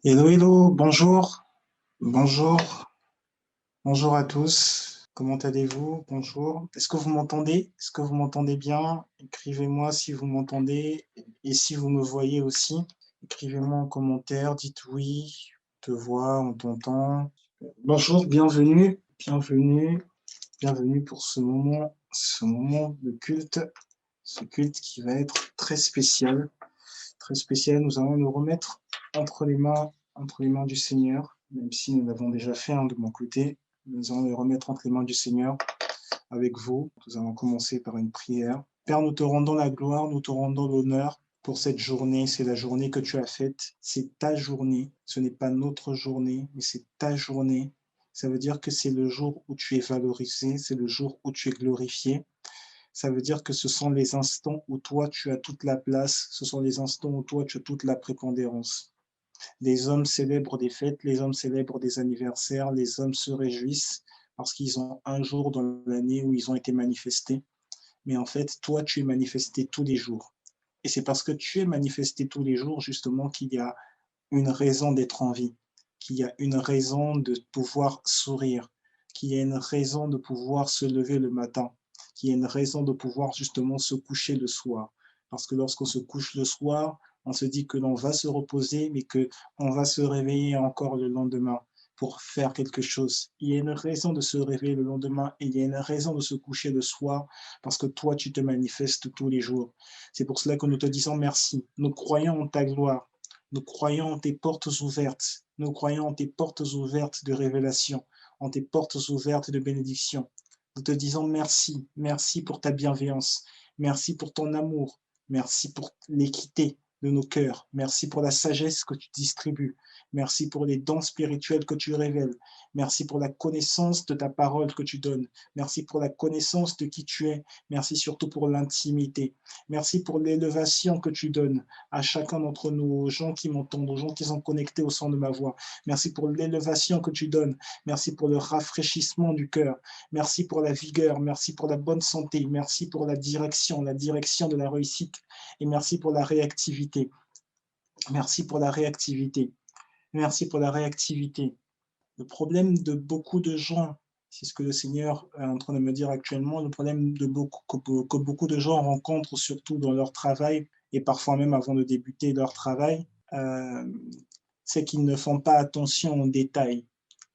Hello, hello, bonjour, bonjour, bonjour à tous. Comment allez-vous? Bonjour. Est-ce que vous m'entendez? Est-ce que vous m'entendez bien? Écrivez-moi si vous m'entendez et si vous me voyez aussi. Écrivez-moi en commentaire, dites oui, on te voit, on t'entend. Bonjour, bienvenue, bienvenue, bienvenue pour ce moment de culte, ce culte qui va être très spécial, très spécial. Nous allons nous remettre entre les mains du Seigneur, même si nous l'avons déjà fait de mon côté. Nous allons les remettre entre les mains du Seigneur avec vous. Nous allons commencer par une prière. Père, nous te rendons la gloire, nous te rendons l'honneur pour cette journée. C'est la journée que tu as faite. C'est ta journée. Ce n'est pas notre journée, mais c'est ta journée. Ça veut dire que c'est le jour où tu es valorisé, c'est le jour où tu es glorifié. Ça veut dire que ce sont les instants où toi, tu as toute la place, ce sont les instants où toi, tu as toute la prépondérance. Les hommes célèbrent des fêtes, les hommes célèbrent des anniversaires, les hommes se réjouissent parce qu'ils ont un jour dans l'année où ils ont été manifestés. Mais en fait, toi, tu es manifesté tous les jours. Et c'est parce que tu es manifesté tous les jours, justement, qu'il y a une raison d'être en vie, qu'il y a une raison de pouvoir sourire, qu'il y a une raison de pouvoir se lever le matin, qu'il y a une raison de pouvoir justement se coucher le soir. Parce que lorsqu'on se couche le soir, on se dit que l'on va se reposer, mais qu'on va se réveiller encore le lendemain pour faire quelque chose. Il y a une raison de se réveiller le lendemain et il y a une raison de se coucher le soir parce que toi, tu te manifestes tous les jours. C'est pour cela que nous te disons merci. Nous croyons en ta gloire. Nous croyons en tes portes ouvertes. Nous croyons en tes portes ouvertes de révélation, en tes portes ouvertes de bénédiction. Nous te disons merci. Merci pour ta bienveillance. Merci pour ton amour. Merci pour l'équité de nos cœurs. Merci pour la sagesse que tu distribues. Merci pour les dons spirituels que tu révèles. Merci pour la connaissance de ta parole que tu donnes. Merci pour la connaissance de qui tu es. Merci surtout pour l'intimité. Merci pour l'élévation que tu donnes à chacun d'entre nous, aux gens qui m'entendent, aux gens qui sont connectés au son de ma voix. Merci pour l'élévation que tu donnes. Merci pour le rafraîchissement du cœur. Merci pour la vigueur. Merci pour la bonne santé. Merci pour la direction de la réussite. Et merci pour la réactivité. Merci pour la réactivité. Merci pour la réactivité. Le problème de beaucoup de gens, c'est ce que le Seigneur est en train de me dire actuellement, le problème que beaucoup de gens rencontrent surtout dans leur travail et parfois même avant de débuter leur travail, euh, c'est qu'ils ne font pas attention aux détails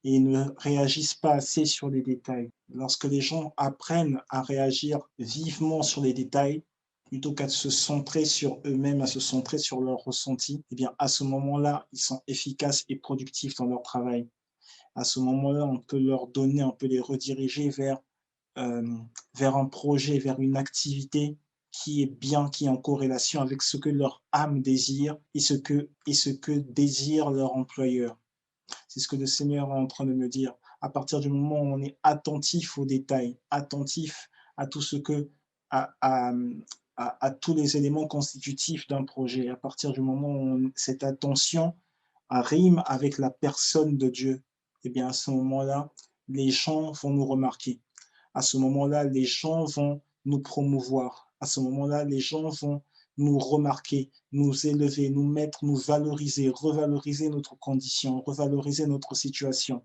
et ils ne réagissent pas assez sur les détails. Lorsque les gens apprennent à réagir vivement sur les détails, plutôt qu'à se centrer sur eux-mêmes, à se centrer sur leurs ressentis, eh bien, à ce moment-là, ils sont efficaces et productifs dans leur travail. À ce moment-là, on peut leur donner, on peut les rediriger euh, vers un projet, vers une activité qui est bien, qui est en corrélation avec ce que leur âme désire et ce que désire leur employeur. C'est ce que le Seigneur est en train de me dire. À partir du moment où on est attentif aux détails, attentif à tout ce que, à, à, à tous les éléments constitutifs d'un projet, à partir du moment où cette attention rime avec la personne de Dieu, eh bien à ce moment-là, les gens vont nous remarquer. À ce moment-là, les gens vont nous promouvoir. À ce moment-là, les gens vont nous remarquer, nous élever, nous mettre, nous valoriser, revaloriser notre condition, revaloriser notre situation.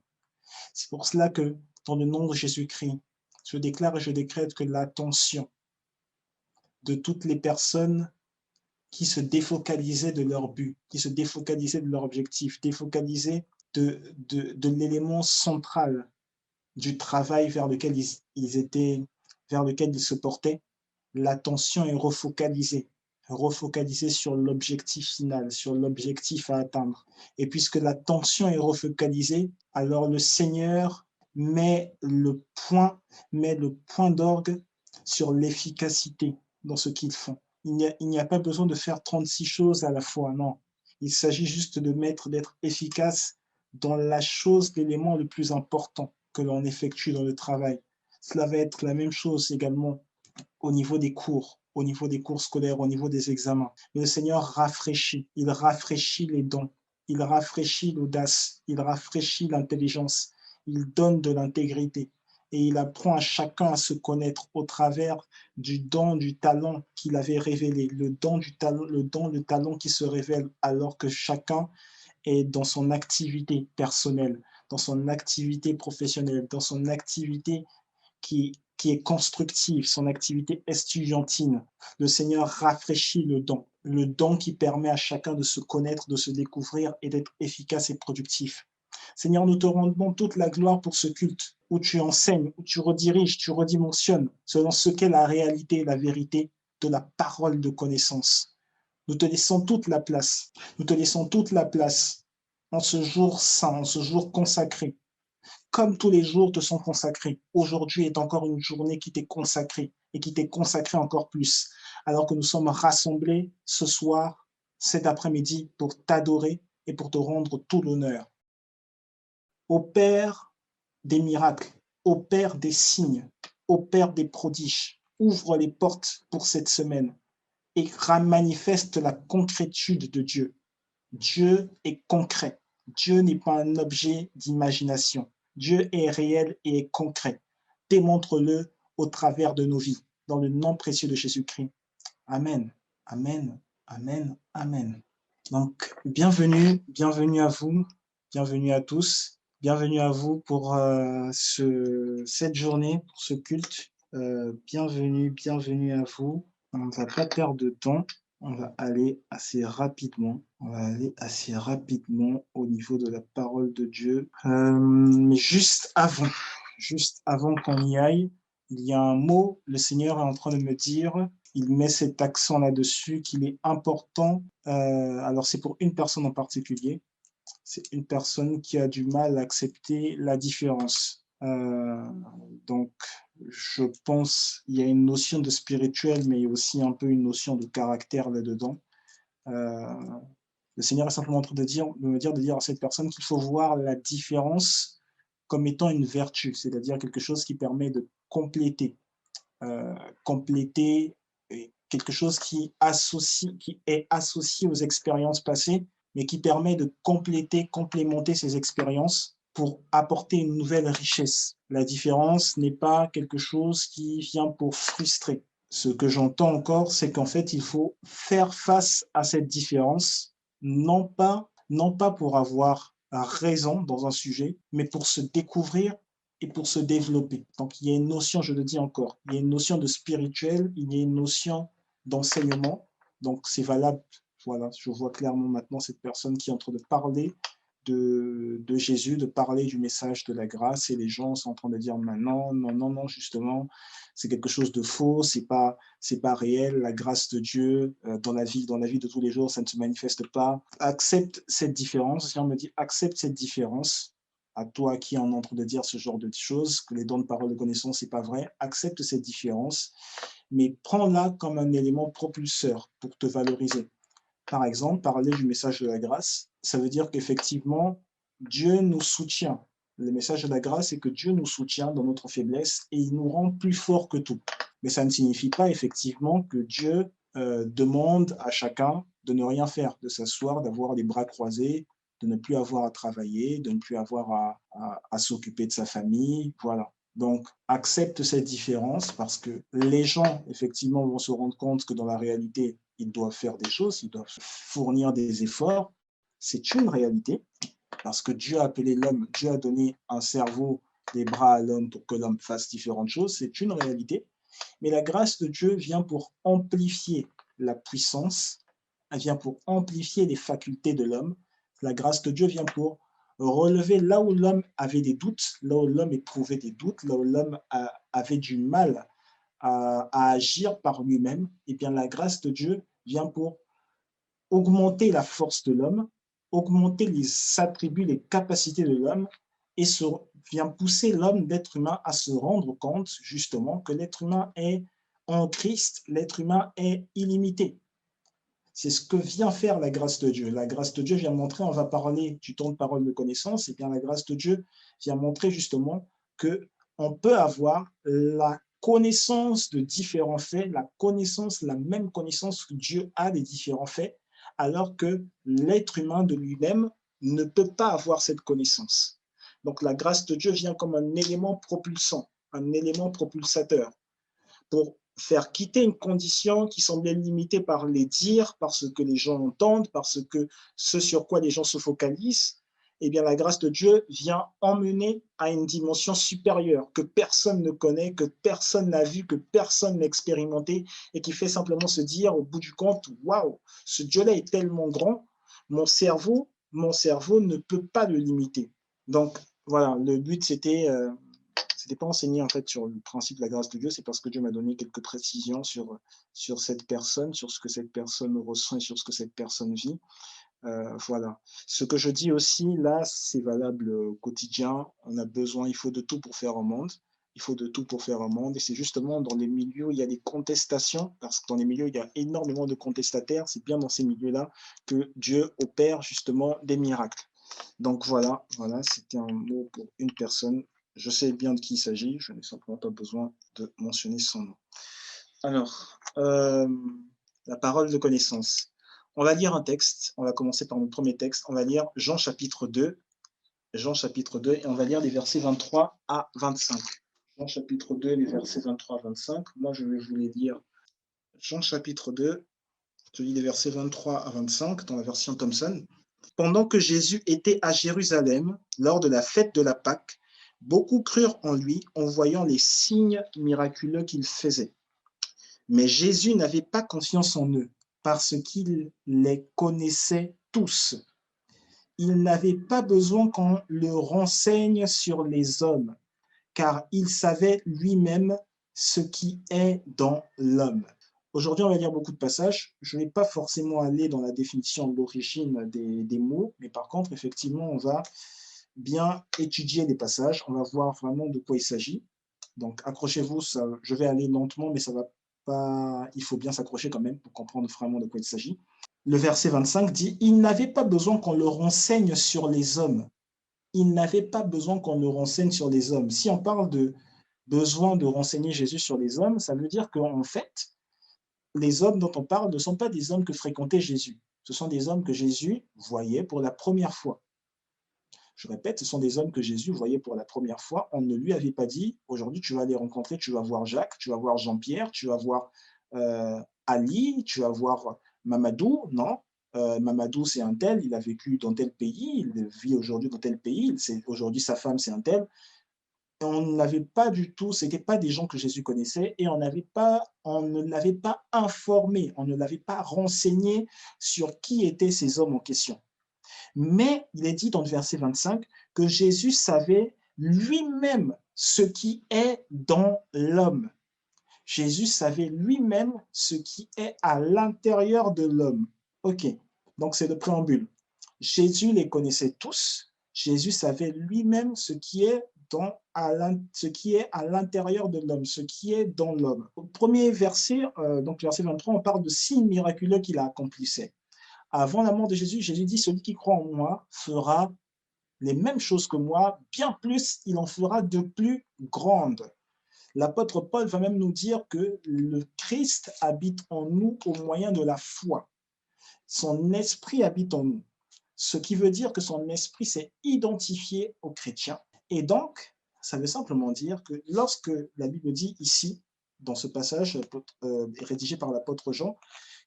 C'est pour cela que, dans le nom de Jésus-Christ, je déclare et je décrète que l'attention de toutes les personnes qui se défocalisaient de leur but, qui se défocalisaient de leur objectif, défocalisaient de l'élément central du travail ils étaient, vers lequel ils se portaient, l'attention est refocalisée sur l'objectif final, sur l'objectif à atteindre. Et puisque l'attention est refocalisée, alors le Seigneur met le point d'orgue sur l'efficacité dans ce qu'ils font. Il n'y a pas besoin de faire 36 choses à la fois, non. Il s'agit juste d'être efficace dans la chose, l'élément le plus important que l'on effectue dans le travail. Cela va être la même chose également au niveau des cours scolaires, au niveau des examens. Mais le Seigneur rafraîchit, il rafraîchit les dons, il rafraîchit l'audace, il rafraîchit l'intelligence, il donne de l'intégrité et il apprend à chacun à se connaître au travers du don, du talent qu'il avait révélé, le don, le talent qui se révèle alors que chacun est dans son activité personnelle, dans son activité professionnelle, dans son activité qui est constructive, son activité estudiantine. Le Seigneur rafraîchit le don qui permet à chacun de se connaître, de se découvrir et d'être efficace et productif. Seigneur, nous te rendons toute la gloire pour ce culte où tu enseignes, où tu rediriges, tu redimensionnes selon ce qu'est la réalité et la vérité de la parole de connaissance. Nous te laissons toute la place. Nous te laissons toute la place en ce jour saint, en ce jour consacré. Comme tous les jours te sont consacrés, aujourd'hui est encore une journée qui t'est consacrée et qui t'est consacrée encore plus, alors que nous sommes rassemblés ce soir, cet après-midi, pour t'adorer et pour te rendre tout l'honneur. Opère des miracles, opère des signes, opère des prodiges, ouvre les portes pour cette semaine et manifeste la concrétude de Dieu. Dieu est concret. Dieu n'est pas un objet d'imagination. Dieu est réel et est concret. Démontre-le au travers de nos vies, dans le nom précieux de Jésus-Christ. Amen, amen, amen, amen. Donc, bienvenue à vous, bienvenue à tous, bienvenue à vous pour cette journée, pour ce culte. Bienvenue à vous. On ne va pas perdre de temps. On va aller assez rapidement. On va aller assez rapidement au niveau de la parole de Dieu. Mais juste avant qu'on y aille, il y a un mot, le Seigneur est en train de me dire, il met cet accent là-dessus qu'il est important. Alors c'est pour une personne en particulier. C'est une personne qui a du mal à accepter la différence. Donc, je pense qu'il y a une notion de spirituel, mais aussi un peu une notion de caractère là-dedans. Le Seigneur est simplement en train de dire à cette personne qu'il faut voir la différence comme étant une vertu, c'est-à-dire quelque chose qui permet de compléter quelque chose qui est associé aux expériences passées, mais qui permet de complémenter ces expériences pour apporter une nouvelle richesse. La différence n'est pas quelque chose qui vient pour frustrer. Ce que j'entends encore, c'est qu'en fait, il faut faire face à cette différence, non pas pour avoir raison dans un sujet, mais pour se découvrir et pour se développer. Donc, il y a une notion, je le dis encore, il y a une notion de spirituel, il y a une notion d'enseignement. Donc, c'est valable. Voilà, je vois clairement maintenant cette personne qui est en train de parler de Jésus, de parler du message de la grâce, et les gens sont en train de dire non, justement, c'est quelque chose de faux, c'est pas réel, la grâce de Dieu dans la vie de tous les jours, ça ne se manifeste pas. Accepte cette différence, si on me dit accepte cette différence, à toi qui en entre de dire ce genre de choses, que les dons de parole de connaissance, c'est pas vrai, accepte cette différence, mais prends-la comme un élément propulseur pour te valoriser. Par exemple, parler du message de la grâce, ça veut dire qu'effectivement, Dieu nous soutient. Le message de la grâce, c'est que Dieu nous soutient dans notre faiblesse et il nous rend plus forts que tout. Mais ça ne signifie pas effectivement que Dieu demande à chacun de ne rien faire, de s'asseoir, d'avoir les bras croisés, de ne plus avoir à travailler, de ne plus avoir à s'occuper de sa famille. Voilà. Donc, accepte cette différence parce que les gens, effectivement, vont se rendre compte que dans la réalité, ils doivent faire des choses, ils doivent fournir des efforts. C'est une réalité parce que Dieu a appelé l'homme, Dieu a donné un cerveau, des bras à l'homme pour que l'homme fasse différentes choses. C'est une réalité. Mais la grâce de Dieu vient pour amplifier la puissance, elle vient pour amplifier les facultés de l'homme. La grâce de Dieu vient pour relever là où l'homme avait des doutes, là où l'homme éprouvait des doutes, là où l'homme avait du mal à agir par lui-même. Et bien la grâce de Dieu vient pour augmenter la force de l'homme, augmenter les attributs, les capacités de l'homme et vient pousser l'homme, l'être humain, à se rendre compte justement que l'être humain est en Christ, l'être humain est illimité. C'est ce que vient faire la grâce de Dieu. La grâce de Dieu vient montrer, on va parler du temps de parole de connaissance, et bien la grâce de Dieu vient montrer justement qu'on peut avoir la connaissance de différents faits, la même connaissance que Dieu a des différents faits, alors que l'être humain de lui-même ne peut pas avoir cette connaissance. Donc la grâce de Dieu vient comme un élément propulsant, un élément propulsateur pour faire quitter une condition qui semblait limitée par les dires, par ce que les gens entendent, par ce sur quoi les gens se focalisent, eh bien, la grâce de Dieu vient emmener à une dimension supérieure que personne ne connaît, que personne n'a vu, que personne n'a expérimenté, et qui fait simplement se dire au bout du compte, waouh, ce Dieu-là est tellement grand, mon cerveau ne peut pas le limiter. Donc, voilà, le but, c'était pas enseigné en fait sur le principe de la grâce de Dieu, c'est parce que Dieu m'a donné quelques précisions sur cette personne, sur ce que cette personne ressent et sur ce que cette personne vit. Voilà. Ce que je dis aussi, là, c'est valable au quotidien. On a besoin, il faut de tout pour faire un monde. Il faut de tout pour faire un monde. Et c'est justement dans les milieux où il y a des contestations, parce que dans les milieux où il y a énormément de contestataires, c'est bien dans ces milieux-là que Dieu opère justement des miracles. Donc voilà, c'était un mot pour une personne. Je sais bien de qui il s'agit, je n'ai simplement pas besoin de mentionner son nom. Alors, la parole de connaissance. On va lire un texte, on va commencer par notre premier texte, on va lire Jean chapitre 2, et on va lire les versets 23 à 25. Jean chapitre 2, les versets 23 à 25. Moi, je vais vous les lire. Jean chapitre 2, je lis les versets 23 à 25 dans la version Thomson. Pendant que Jésus était à Jérusalem, lors de la fête de la Pâque, beaucoup crurent en lui en voyant les signes miraculeux qu'il faisait. Mais Jésus n'avait pas confiance en eux, parce qu'il les connaissait tous. Il n'avait pas besoin qu'on le renseigne sur les hommes, car il savait lui-même ce qui est dans l'homme. Aujourd'hui, on va lire beaucoup de passages. Je ne vais pas forcément aller dans la définition de l'origine des mots, mais par contre, effectivement, on va bien étudier les passages. On va voir vraiment de quoi il s'agit. Donc, accrochez-vous, je vais aller lentement, mais ça va pas. Il faut bien s'accrocher quand même pour comprendre vraiment de quoi il s'agit. Le verset 25 dit « Il n'avait pas besoin qu'on le renseigne sur les hommes. » Il n'avait pas besoin qu'on le renseigne sur les hommes. Si on parle de besoin de renseigner Jésus sur les hommes, ça veut dire qu'en fait, les hommes dont on parle ne sont pas des hommes que fréquentait Jésus. Ce sont des hommes que Jésus voyait pour la première fois. Je répète, ce sont des hommes que Jésus voyait pour la première fois. On ne lui avait pas dit, aujourd'hui tu vas les rencontrer, tu vas voir Jacques, tu vas voir Jean-Pierre, tu vas voir Ali, tu vas voir Mamadou. Non, Mamadou c'est un tel, il a vécu dans tel pays, il vit aujourd'hui dans tel pays, aujourd'hui sa femme c'est un tel. Et on n'avait pas du tout, ce n'étaient pas des gens que Jésus connaissait et on ne l'avait pas informé, on ne l'avait pas renseigné sur qui étaient ces hommes en question. Mais il est dit dans le verset 25 que Jésus savait lui-même ce qui est dans l'homme. Jésus savait lui-même ce qui est à l'intérieur de l'homme. Ok, donc c'est le préambule. Jésus les connaissait tous. Jésus savait lui-même ce qui est à l'intérieur de l'homme, ce qui est dans l'homme. Au premier verset, donc verset 23, on parle de signes miraculeux qu'il accomplissait. Avant la mort de Jésus, Jésus dit, celui qui croit en moi fera les mêmes choses que moi, bien plus, il en fera de plus grandes. L'apôtre Paul va même nous dire que le Christ habite en nous au moyen de la foi. Son esprit habite en nous. Ce qui veut dire que son esprit s'est identifié aux chrétiens. Et donc, ça veut simplement dire que lorsque la Bible dit ici, dans ce passage rédigé par l'apôtre Jean,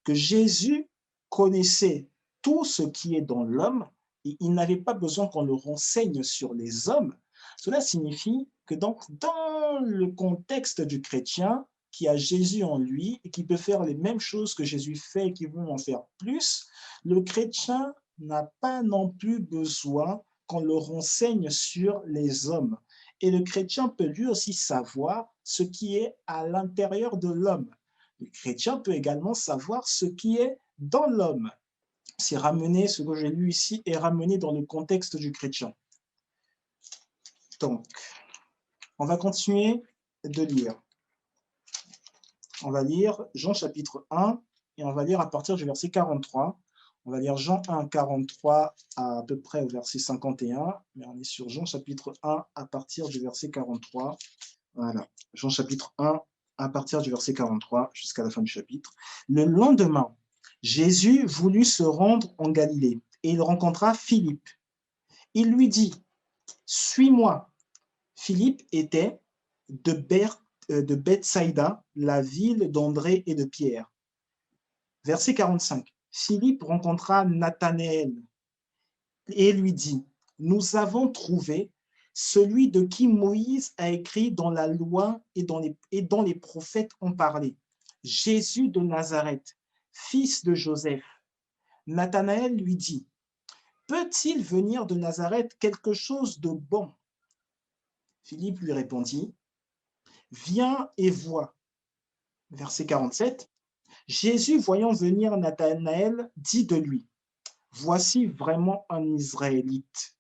que Jésus connaissait tout ce qui est dans l'homme et il n'avait pas besoin qu'on le renseigne sur les hommes, cela signifie que donc, dans le contexte du chrétien qui a Jésus en lui et qui peut faire les mêmes choses que Jésus fait et qui vont en faire plus, le chrétien n'a pas non plus besoin qu'on le renseigne sur les hommes. Et le chrétien peut lui aussi savoir ce qui est à l'intérieur de l'homme. Le chrétien peut également savoir ce qui est dans l'homme. C'est ramené, ce que j'ai lu ici est ramené dans le contexte du chrétien. Donc, on va continuer de lire. On va lire Jean chapitre 1 et on va lire à partir du verset 43. On va lire Jean 1, 43 à peu près au verset 51, mais on est sur Jean chapitre 1 à partir du verset 43. Voilà, Jean chapitre 1 à partir du verset 43 jusqu'à la fin du chapitre. Le lendemain, Jésus voulut se rendre en Galilée et il rencontra Philippe. Il lui dit, « Suis-moi ». Philippe était de de Bethsaïda, la ville d'André et de Pierre. Verset 45. Philippe rencontra Nathanaël et lui dit, « Nous avons trouvé celui de qui Moïse a écrit dans la loi et dont les prophètes ont parlé, Jésus de Nazareth, fils de Joseph. » Nathanaël lui dit, « Peut-il venir de Nazareth quelque chose de bon ?» Philippe lui répondit, « Viens et vois. » Verset 47. Jésus, voyant venir Nathanaël, dit de lui, « Voici vraiment un Israélite,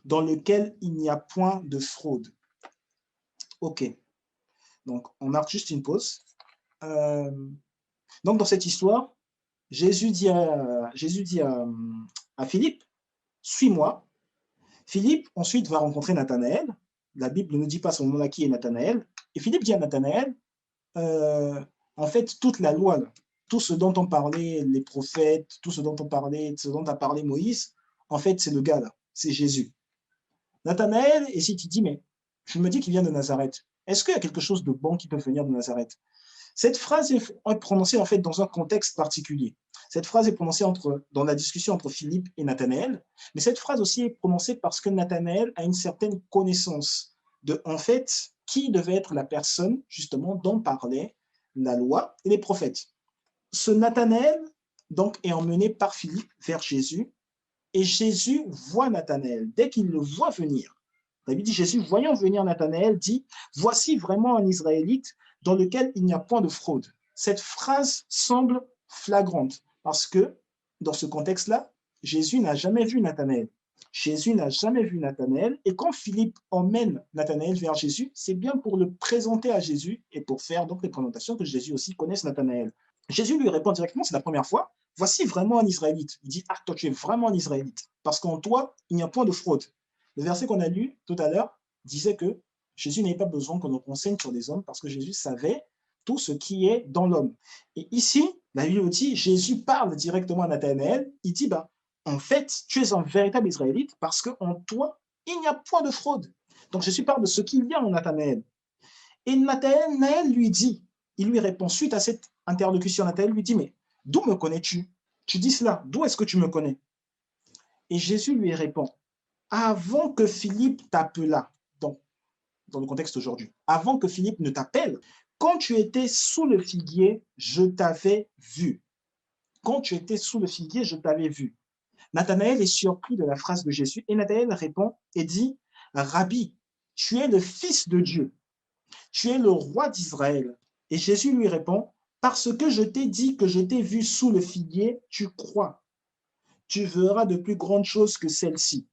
dans lequel il n'y a point de fraude. » Ok, donc on marque juste une pause. Donc dans cette histoire, Jésus dit à Philippe, « Suis-moi ». Philippe ensuite va rencontrer Nathanaël. La Bible ne nous dit pas à ce moment-là qui est Nathanaël. Et Philippe dit à Nathanaël, en fait, toute la loi, là, tout ce dont on parlait, les prophètes, tout ce dont on parlait, ce dont a parlé Moïse, en fait, c'est le gars là, c'est Jésus. Nathanaël, et si tu dis, mais je me dis qu'il vient de Nazareth, est-ce qu'il y a quelque chose de bon qui peut venir de Nazareth? Cette phrase est prononcée en fait dans un contexte particulier. Cette phrase est prononcée dans la discussion entre Philippe et Nathanaël, mais cette phrase aussi est prononcée parce que Nathanaël a une certaine connaissance de, en fait, qui devait être la personne, justement, dont parlaient la loi et les prophètes. Ce Nathanaël, donc, est emmené par Philippe vers Jésus, et Jésus voit Nathanaël. Dès qu'il le voit venir, la Bible dit, Jésus, voyant venir Nathanaël, dit, « Voici vraiment un Israélite dans lequel il n'y a point de fraude. » Cette phrase semble flagrante parce que, dans ce contexte-là, Jésus n'a jamais vu Nathanaël. Jésus n'a jamais vu Nathanaël, et quand Philippe emmène Nathanaël vers Jésus, c'est bien pour le présenter à Jésus et pour faire donc les présentations que Jésus aussi connaisse Nathanaël. Jésus lui répond directement, c'est la première fois, « Voici vraiment un Israélite. » Il dit, « Ah, toi, tu es vraiment un Israélite, parce qu'en toi, il n'y a point de fraude. » Le verset qu'on a lu tout à l'heure disait que Jésus n'avait pas besoin qu'on nous renseigne sur les hommes parce que Jésus savait tout ce qui est dans l'homme. Et ici, la Bible dit, Jésus parle directement à Nathanaël, il dit, bah, en fait, tu es un véritable Israélite parce qu'en toi, il n'y a point de fraude. Donc Jésus parle de ce qu'il y a en Nathanaël. Et Nathanaël lui dit, il lui répond, suite à cette interlocution, Nathanaël lui dit, mais d'où me connais-tu? Tu dis cela, d'où est-ce que tu me connais? Et Jésus lui répond, avant que Philippe t'appelât, dans le contexte aujourd'hui, avant que Philippe ne t'appelle, quand tu étais sous le figuier, je t'avais vu. Quand tu étais sous le figuier, je t'avais vu. Nathanaël est surpris de la phrase de Jésus et Nathanaël répond et dit, Rabbi, tu es le Fils de Dieu, tu es le roi d'Israël. Et Jésus lui répond, parce que je t'ai dit que je t'ai vu sous le figuier, tu crois. Tu verras de plus grandes choses que celles-ci.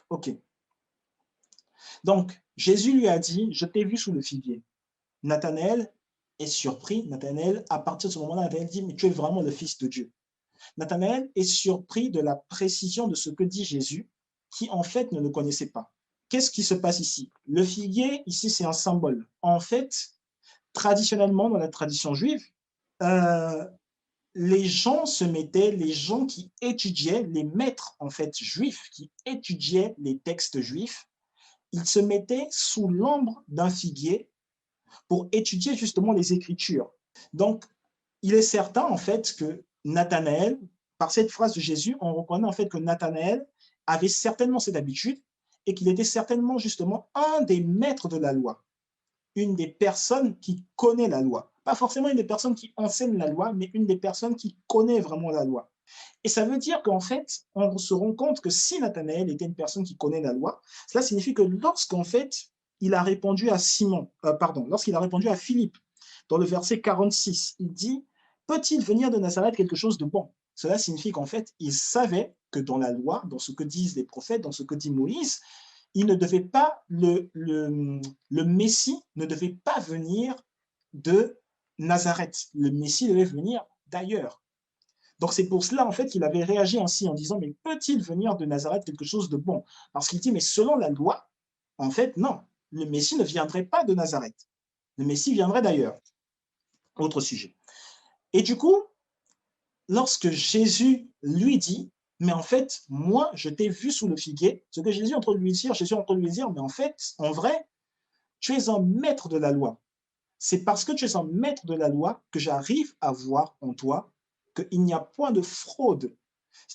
Ok. Donc, Jésus lui a dit, je t'ai vu sous le figuier. Nathanaël est surpris. Nathanaël, à partir de ce moment-là, Nathanaël dit, mais tu es vraiment le Fils de Dieu. Nathanaël est surpris de la précision de ce que dit Jésus, qui en fait ne le connaissait pas. Qu'est-ce qui se passe ici? Le figuier, ici, c'est un symbole. En fait, traditionnellement, dans la tradition juive, les gens qui étudiaient, les maîtres en fait juifs, qui étudiaient les textes juifs, ils se mettaient sous l'ombre d'un figuier pour étudier justement les Écritures. Donc, il est certain en fait que Nathanaël, par cette phrase de Jésus, on reconnaît en fait que Nathanaël avait certainement cette habitude et qu'il était certainement justement un des maîtres de la loi, une des personnes qui connaît la loi. Pas forcément une des personnes qui enseigne la loi, mais une des personnes qui connaît vraiment la loi. Et ça veut dire qu'en fait, on se rend compte que si Nathanaël était une personne qui connaît la loi, cela signifie que lorsqu'en fait, il a répondu à lorsqu'il a répondu à Philippe, dans le verset 46, il dit, peut-il venir de Nazareth quelque chose de bon? Cela signifie qu'en fait, il savait que dans la loi, dans ce que disent les prophètes, dans ce que dit Moïse, il ne devait pas, le Messie ne devait pas venir de Nazareth. Le Messie devait venir d'ailleurs. Donc c'est pour cela en fait qu'il avait réagi ainsi en disant, mais peut-il venir de Nazareth quelque chose de bon? Parce qu'il dit, mais selon la loi, en fait, non, le Messie ne viendrait pas de Nazareth. Le Messie viendrait d'ailleurs. Autre sujet. Et du coup, lorsque Jésus lui dit, mais en fait, moi, je t'ai vu sous le figuier, ce que Jésus est en train de lui dire, mais en fait, en vrai, tu es un maître de la loi. C'est parce que tu es un maître de la loi que j'arrive à voir en toi qu'il n'y a point de fraude.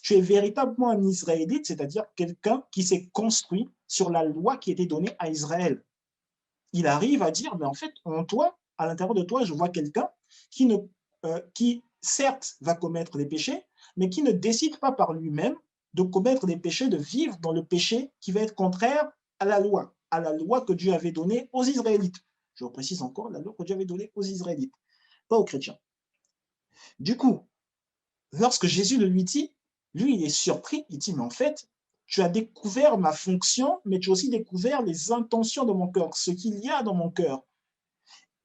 Tu es véritablement un Israélite, c'est-à-dire quelqu'un qui s'est construit sur la loi qui était donnée à Israël. Il arrive à dire, mais en fait, en toi, à l'intérieur de toi, je vois quelqu'un qui, ne, qui certes va commettre des péchés, mais qui ne décide pas par lui-même de commettre des péchés, de vivre dans le péché qui va être contraire à la loi que Dieu avait donnée aux Israélites. Je précise encore, la loi que Dieu avait donnée aux Israélites, pas aux chrétiens. Du coup, lorsque Jésus le lui dit, lui, il est surpris, il dit, mais en fait, tu as découvert ma fonction, mais tu as aussi découvert les intentions de mon cœur, ce qu'il y a dans mon cœur.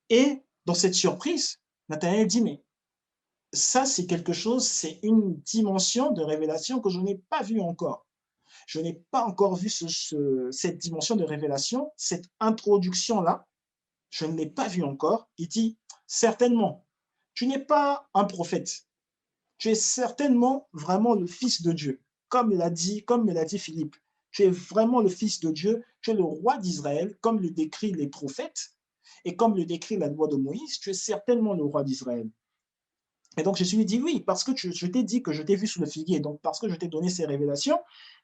Et dans cette surprise, Nathanaël dit, mais ça, c'est quelque chose, c'est une dimension de révélation que je n'ai pas vue encore. Je n'ai pas encore vu cette dimension de révélation, cette introduction-là, je ne l'ai pas vue encore. Il dit, certainement, tu n'es pas un prophète, tu es certainement vraiment le Fils de Dieu, comme me l'a dit Philippe. Tu es vraiment le Fils de Dieu, tu es le roi d'Israël, comme le décrit les prophètes, et comme le décrit la loi de Moïse, tu es certainement le roi d'Israël. Et donc Jésus lui dit, oui, parce que je t'ai dit que je t'ai vu sous le figuier, donc parce que je t'ai donné ces révélations,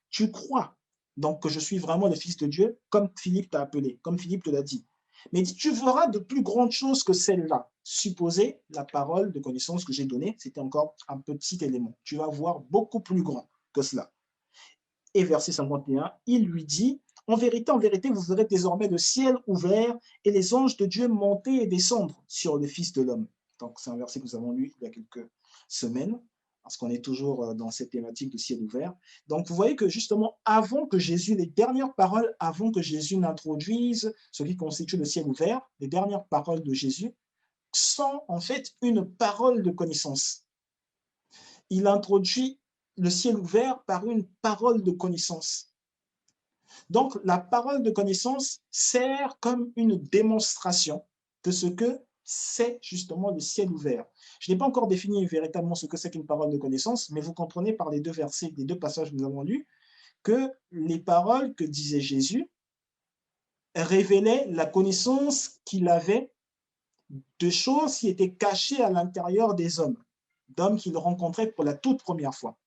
tu crois donc que je suis vraiment le Fils de Dieu, comme Philippe t'a appelé, comme Philippe te l'a dit. Mais il dit, tu verras de plus grandes choses que celles-là. Supposez la parole de connaissance que j'ai donnée, c'était encore un petit élément. Tu vas voir beaucoup plus grand que cela. Et verset 51, il lui dit, en vérité, vous verrez désormais le ciel ouvert et les anges de Dieu monter et descendre sur le Fils de l'homme. Donc, c'est un verset que nous avons lu il y a quelques semaines, parce qu'on est toujours dans cette thématique du ciel ouvert. Donc, vous voyez que justement, avant que Jésus, les dernières paroles, avant que Jésus n'introduise ce qui constitue le ciel ouvert, les dernières paroles de Jésus sont en fait une parole de connaissance. Il introduit le ciel ouvert par une parole de connaissance. Donc, la parole de connaissance sert comme une démonstration de ce que c'est justement le ciel ouvert. Je n'ai pas encore défini véritablement ce que c'est qu'une parole de connaissance, mais vous comprenez par les deux versets, les deux passages que nous avons lus, que les paroles que disait Jésus révélaient la connaissance qu'il avait de choses qui étaient cachées à l'intérieur des hommes, d'hommes qu'il rencontrait pour la toute première fois.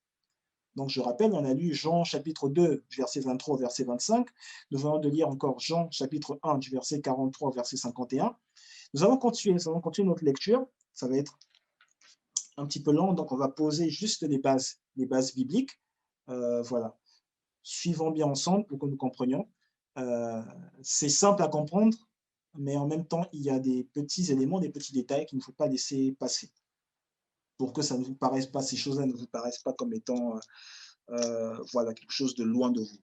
Donc, je rappelle, on a lu Jean chapitre 2, verset 23 au verset 25. Nous venons de lire encore Jean chapitre 1, du verset 43 au verset 51. Nous allons continuer notre lecture. Ça va être un petit peu lent, donc on va poser juste les bases bibliques. Voilà. Suivons bien ensemble pour que nous comprenions. C'est simple à comprendre, mais en même temps, il y a des petits éléments, des petits détails qu'il ne faut pas laisser passer pour que ça ne vous paraisse pas, ces choses-là ne vous paraissent pas comme étant voilà, quelque chose de loin de vous.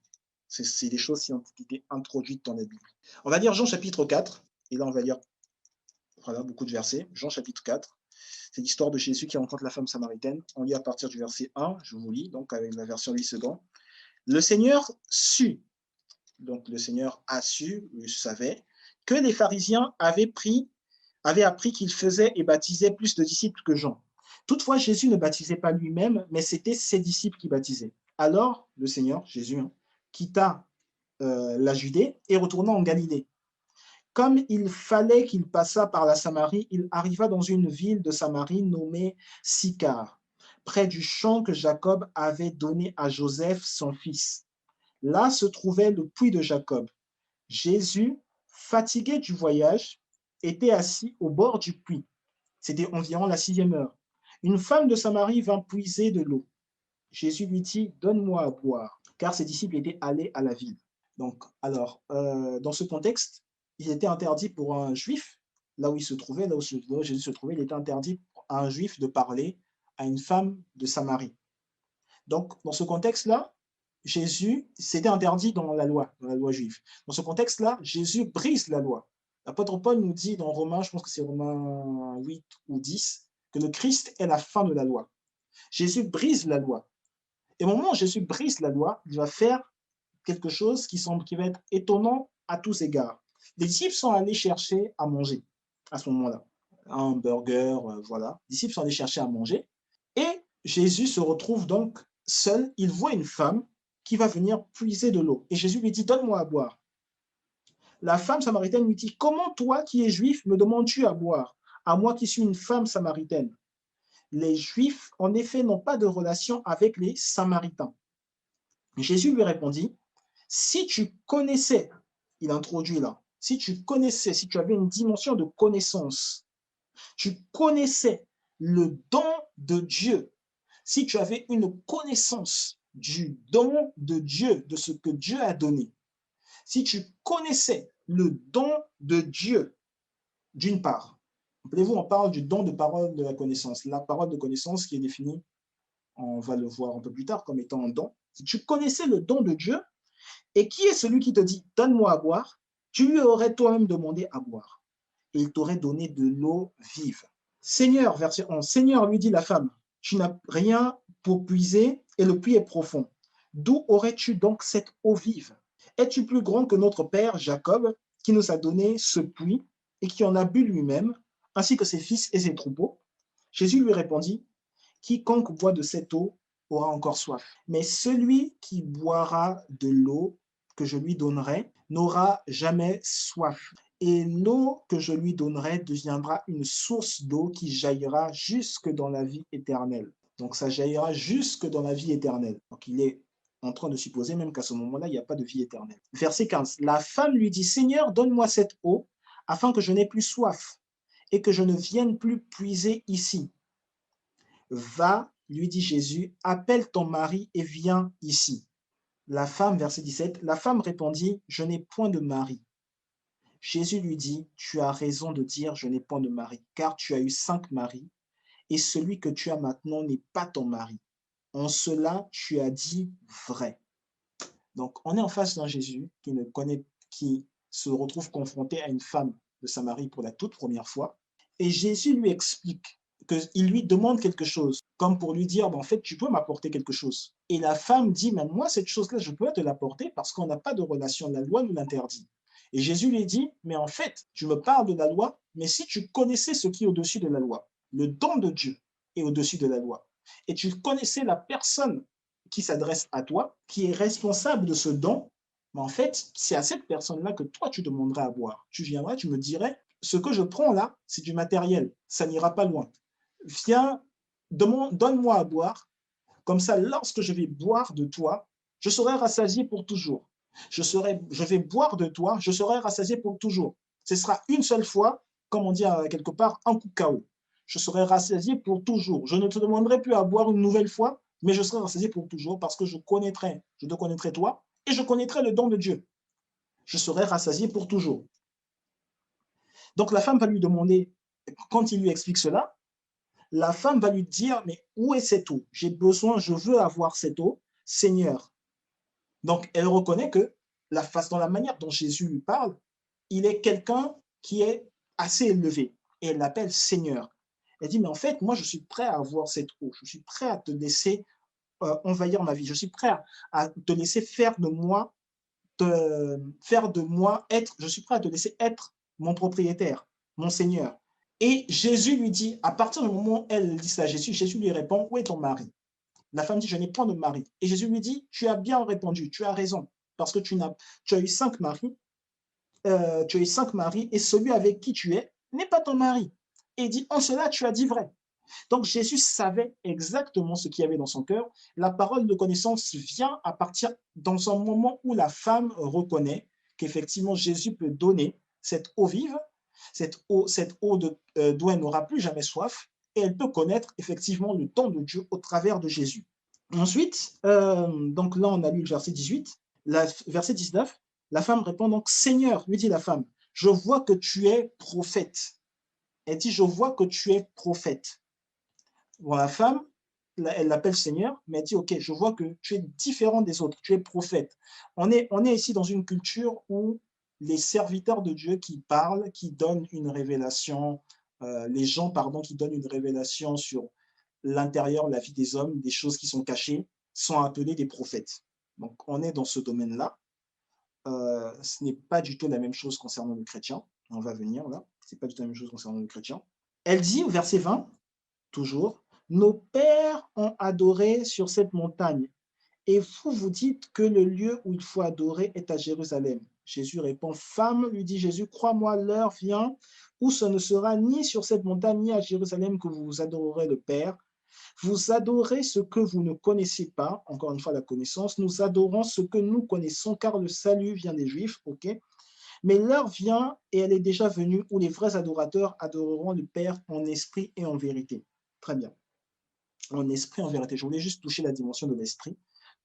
C'est des choses qui ont été introduites dans la Bible. On va lire Jean chapitre 4, et là on va lire voilà, beaucoup de versets. Jean chapitre 4, c'est l'histoire de Jésus qui rencontre la femme samaritaine. On lit à partir du verset 1, je vous lis, donc avec la version 8 secondes. Le Seigneur sut, donc le Seigneur a su, il savait, que les pharisiens avaient appris qu'il faisait et baptisait plus de disciples que Jean. Toutefois, Jésus ne baptisait pas lui-même, mais c'était ses disciples qui baptisaient. Alors, le Seigneur, Jésus, quitta la Judée et retourna en Galilée. Comme il fallait qu'il passât par la Samarie, il arriva dans une ville de Samarie nommée Sychar, près du champ que Jacob avait donné à Joseph, son fils. Là se trouvait le puits de Jacob. Jésus, fatigué du voyage, était assis au bord du puits. C'était environ la 6e heure. Une femme de Samarie vint puiser de l'eau. Jésus lui dit, donne-moi à boire, car ses disciples étaient allés à la ville. Donc, alors, dans ce contexte, il était interdit pour un juif, là où il se trouvait, là où Jésus se trouvait, il était interdit à un juif de parler à une femme de Samarie. Donc, dans ce contexte-là, Jésus, c'était interdit dans la loi juive. Dans ce contexte-là, Jésus brise la loi. L'apôtre Paul nous dit dans Romains, je pense que c'est Romains 8 ou 10, que le Christ est la fin de la loi. Jésus brise la loi. Et au moment où Jésus brise la loi, il va faire quelque chose qui va être étonnant à tous égards. Les disciples sont allés chercher à manger à ce moment-là. Un burger, voilà. Les disciples sont allés chercher à manger. Et Jésus se retrouve donc seul. Il voit une femme qui va venir puiser de l'eau. Et Jésus lui dit, donne-moi à boire. La femme samaritaine lui dit, comment toi qui es juif me demandes-tu à boire, à moi qui suis une femme samaritaine? Les Juifs, en effet, n'ont pas de relation avec les Samaritains. Jésus lui répondit, si tu connaissais, il introduit là, si tu connaissais, si tu avais une dimension de connaissance, tu connaissais le don de Dieu, si tu avais une connaissance du don de Dieu, de ce que Dieu a donné, si tu connaissais le don de Dieu, d'une part, rappelez-vous, on parle du don de parole de la connaissance, la parole de connaissance qui est définie, on va le voir un peu plus tard, comme étant un don. Si tu connaissais le don de Dieu, et qui est celui qui te dit, donne-moi à boire, tu lui aurais toi-même demandé à boire, et il t'aurait donné de l'eau vive. Seigneur, verset 11, Seigneur, lui dit la femme, tu n'as rien pour puiser, et le puits est profond. D'où aurais-tu donc cette eau vive? Es-tu plus grand que notre père Jacob, qui nous a donné ce puits, et qui en a bu lui-même, ainsi que ses fils et ses troupeaux? Jésus lui répondit, quiconque boit de cette eau aura encore soif. Mais celui qui boira de l'eau que je lui donnerai n'aura jamais soif. Et l'eau que je lui donnerai deviendra une source d'eau qui jaillira jusque dans la vie éternelle. Donc ça jaillira jusque dans la vie éternelle. Donc il est en train de supposer même qu'à ce moment-là, il n'y a pas de vie éternelle. Verset 15. La femme lui dit, Seigneur, donne-moi cette eau afin que je n'ai plus soif et que je ne vienne plus puiser ici. Va, lui dit Jésus, appelle ton mari et viens ici. La femme, verset 17, la femme répondit, je n'ai point de mari. Jésus lui dit, tu as raison de dire, je n'ai point de mari, car tu as eu 5 maris, et celui que tu as maintenant n'est pas ton mari. En cela, tu as dit vrai. Donc, on est en face d'un Jésus qui se retrouve confronté à une femme de Samarie pour la toute première fois, et Jésus lui explique qu'il lui demande quelque chose, comme pour lui dire, en fait, tu peux m'apporter quelque chose. Et la femme dit, mais moi, cette chose-là, je peux te l'apporter parce qu'on n'a pas de relation, la loi nous l'interdit. Et Jésus lui dit, mais en fait, tu me parles de la loi, mais si tu connaissais ce qui est au-dessus de la loi, le don de Dieu est au-dessus de la loi, et tu connaissais la personne qui s'adresse à toi, qui est responsable de ce don, mais en fait, c'est à cette personne-là que toi, tu demanderais à boire. Tu viendrais, tu me dirais, ce que je prends là, c'est du matériel, ça n'ira pas loin. Viens, donne-moi à boire, comme ça, lorsque je vais boire de toi, je serai rassasié pour toujours. Je vais boire de toi, je serai rassasié pour toujours. Ce sera une seule fois, comme on dit quelque part, un coup KO. Je serai rassasié pour toujours. Je ne te demanderai plus à boire une nouvelle fois, mais je serai rassasié pour toujours parce que je te connaîtrai toi, et je connaîtrai le don de Dieu. Je serai rassasié pour toujours. Donc la femme va lui demander, quand il lui explique cela, la femme va lui dire, mais où est cette eau? J'ai besoin, je veux avoir cette eau, Seigneur. Donc elle reconnaît que dans la manière dont Jésus lui parle, il est quelqu'un qui est assez élevé, et elle l'appelle Seigneur. Elle dit, mais en fait, moi, je suis prêt à avoir cette eau, je suis prêt à te laisser envahir ma vie, je suis prêt à te laisser faire de moi être, je suis prêt à te laisser être mon propriétaire, mon Seigneur. Et Jésus lui dit, à partir du moment où elle dit ça à Jésus, Jésus lui répond, où est ton mari? La femme dit, je n'ai point de mari. Et Jésus lui dit, tu as bien répondu, tu as raison, parce que tu as eu 5 maris, et celui avec qui tu es n'est pas ton mari. Et il dit, en cela, tu as dit vrai. Donc Jésus savait exactement ce qu'il y avait dans son cœur. La parole de connaissance vient à partir dans un moment où la femme reconnaît qu'effectivement Jésus peut donner cette eau vive, cette eau d'où elle n'aura plus jamais soif, et elle peut connaître effectivement le don de Dieu au travers de Jésus. Ensuite, donc là on a lu le verset 18, verset 19, la femme répond donc, Seigneur, lui dit la femme, je vois que tu es prophète. Elle dit, je vois que tu es prophète. Bon, la femme, elle l'appelle Seigneur, mais elle dit, OK, je vois que tu es différent des autres, tu es prophète. On est ici dans une culture où les serviteurs de Dieu qui parlent, qui donnent une révélation, les gens, pardon, qui donnent une révélation sur l'intérieur, la vie des hommes, des choses qui sont cachées, sont appelés des prophètes. Donc, on est dans ce domaine-là. Ce n'est pas du tout la même chose concernant le chrétien. On va venir là. Ce n'est pas du tout la même chose concernant le chrétien. Elle dit au verset 20, toujours, nos pères ont adoré sur cette montagne, et vous, vous dites que le lieu où il faut adorer est à Jérusalem. Jésus répond, femme, lui dit Jésus, crois-moi, l'heure vient où ce ne sera ni sur cette montagne ni à Jérusalem que vous adorerez le Père. Vous adorez ce que vous ne connaissez pas, encore une fois la connaissance, nous adorons ce que nous connaissons car le salut vient des Juifs, ok? Mais l'heure vient et elle est déjà venue où les vrais adorateurs adoreront le Père en esprit et en vérité. Très bien. En esprit, en vérité. Je voulais juste toucher la dimension de l'esprit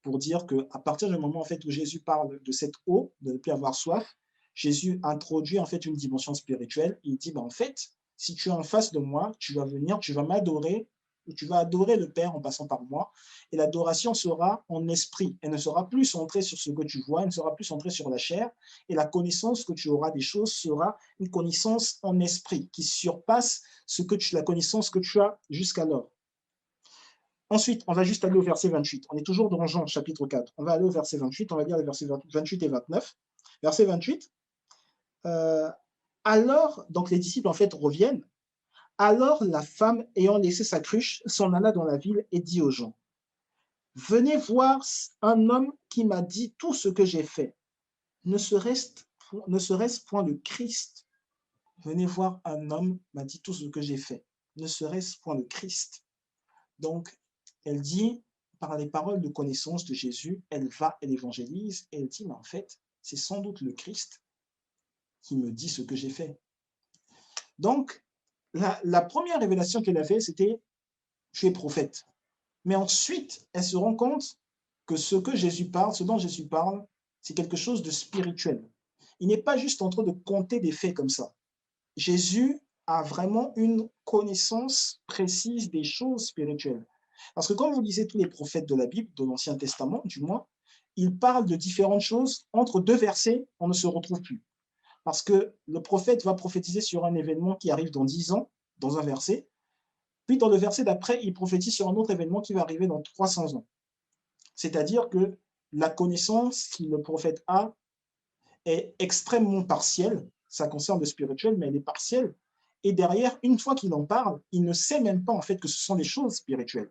pour dire qu'à partir du moment en fait, où Jésus parle de cette eau, de ne plus avoir soif, Jésus introduit en fait une dimension spirituelle. Il dit, en fait, si tu es en face de moi, tu vas venir, tu vas m'adorer, tu vas adorer le Père en passant par moi, et l'adoration sera en esprit. Elle ne sera plus centrée sur ce que tu vois, elle ne sera plus centrée sur la chair, et la connaissance que tu auras des choses sera une connaissance en esprit qui surpasse la connaissance que tu as jusqu'alors. Ensuite, on va juste aller au verset 28. On est toujours dans Jean, chapitre 4. On va aller au verset 28, on va lire les versets 28 et 29. Verset 28. Alors, donc les disciples en fait reviennent. Alors la femme, ayant laissé sa cruche, s'en alla dans la ville et dit aux gens, venez voir un homme qui m'a dit tout ce que j'ai fait. Ne serait-ce point le Christ? Venez voir un homme m'a dit tout ce que j'ai fait. Ne serait-ce point le Christ? Donc, elle dit, par les paroles de connaissance de Jésus, elle va, elle évangélise, et elle dit, mais en fait, c'est sans doute le Christ qui me dit ce que j'ai fait. Donc, la première révélation qu'elle a faite, c'était, tu es prophète. Mais ensuite, elle se rend compte que ce que Jésus parle, ce dont Jésus parle, c'est quelque chose de spirituel. Il n'est pas juste en train de compter des faits comme ça. Jésus a vraiment une connaissance précise des choses spirituelles. Parce que quand vous lisez tous les prophètes de la Bible, de l'Ancien Testament du moins, ils parlent de différentes choses. Entre deux versets, on ne se retrouve plus. Parce que le prophète va prophétiser sur un événement qui arrive dans 10 ans, dans un verset. Puis dans le verset d'après, il prophétise sur un autre événement qui va arriver dans 300 ans. C'est-à-dire que la connaissance que le prophète a est extrêmement partielle. Ça concerne le spirituel, mais elle est partielle. Et derrière, une fois qu'il en parle, il ne sait même pas en fait que ce sont des choses spirituelles.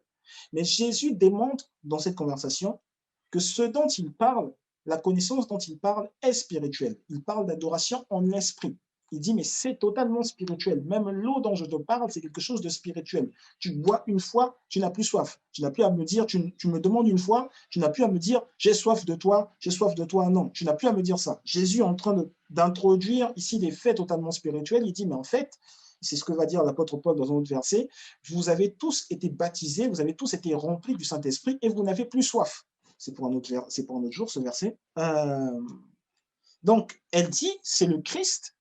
Mais Jésus démontre dans cette conversation que ce dont il parle, la connaissance dont il parle est spirituelle. Il parle d'adoration en esprit. Il dit, mais c'est totalement spirituel. Même l'eau dont je te parle, c'est quelque chose de spirituel. Tu bois une fois, tu n'as plus soif. Tu n'as plus à me dire, tu me demandes une fois, tu n'as plus à me dire, j'ai soif de toi, j'ai soif de toi. Non, tu n'as plus à me dire ça. Jésus est en train d'introduire ici des faits totalement spirituels. Il dit, mais en fait, c'est ce que va dire l'apôtre Paul dans un autre verset, vous avez tous été baptisés, vous avez tous été remplis du Saint-Esprit et vous n'avez plus soif. C'est pour un autre jour, ce verset. Donc, elle dit, c'est le Christ.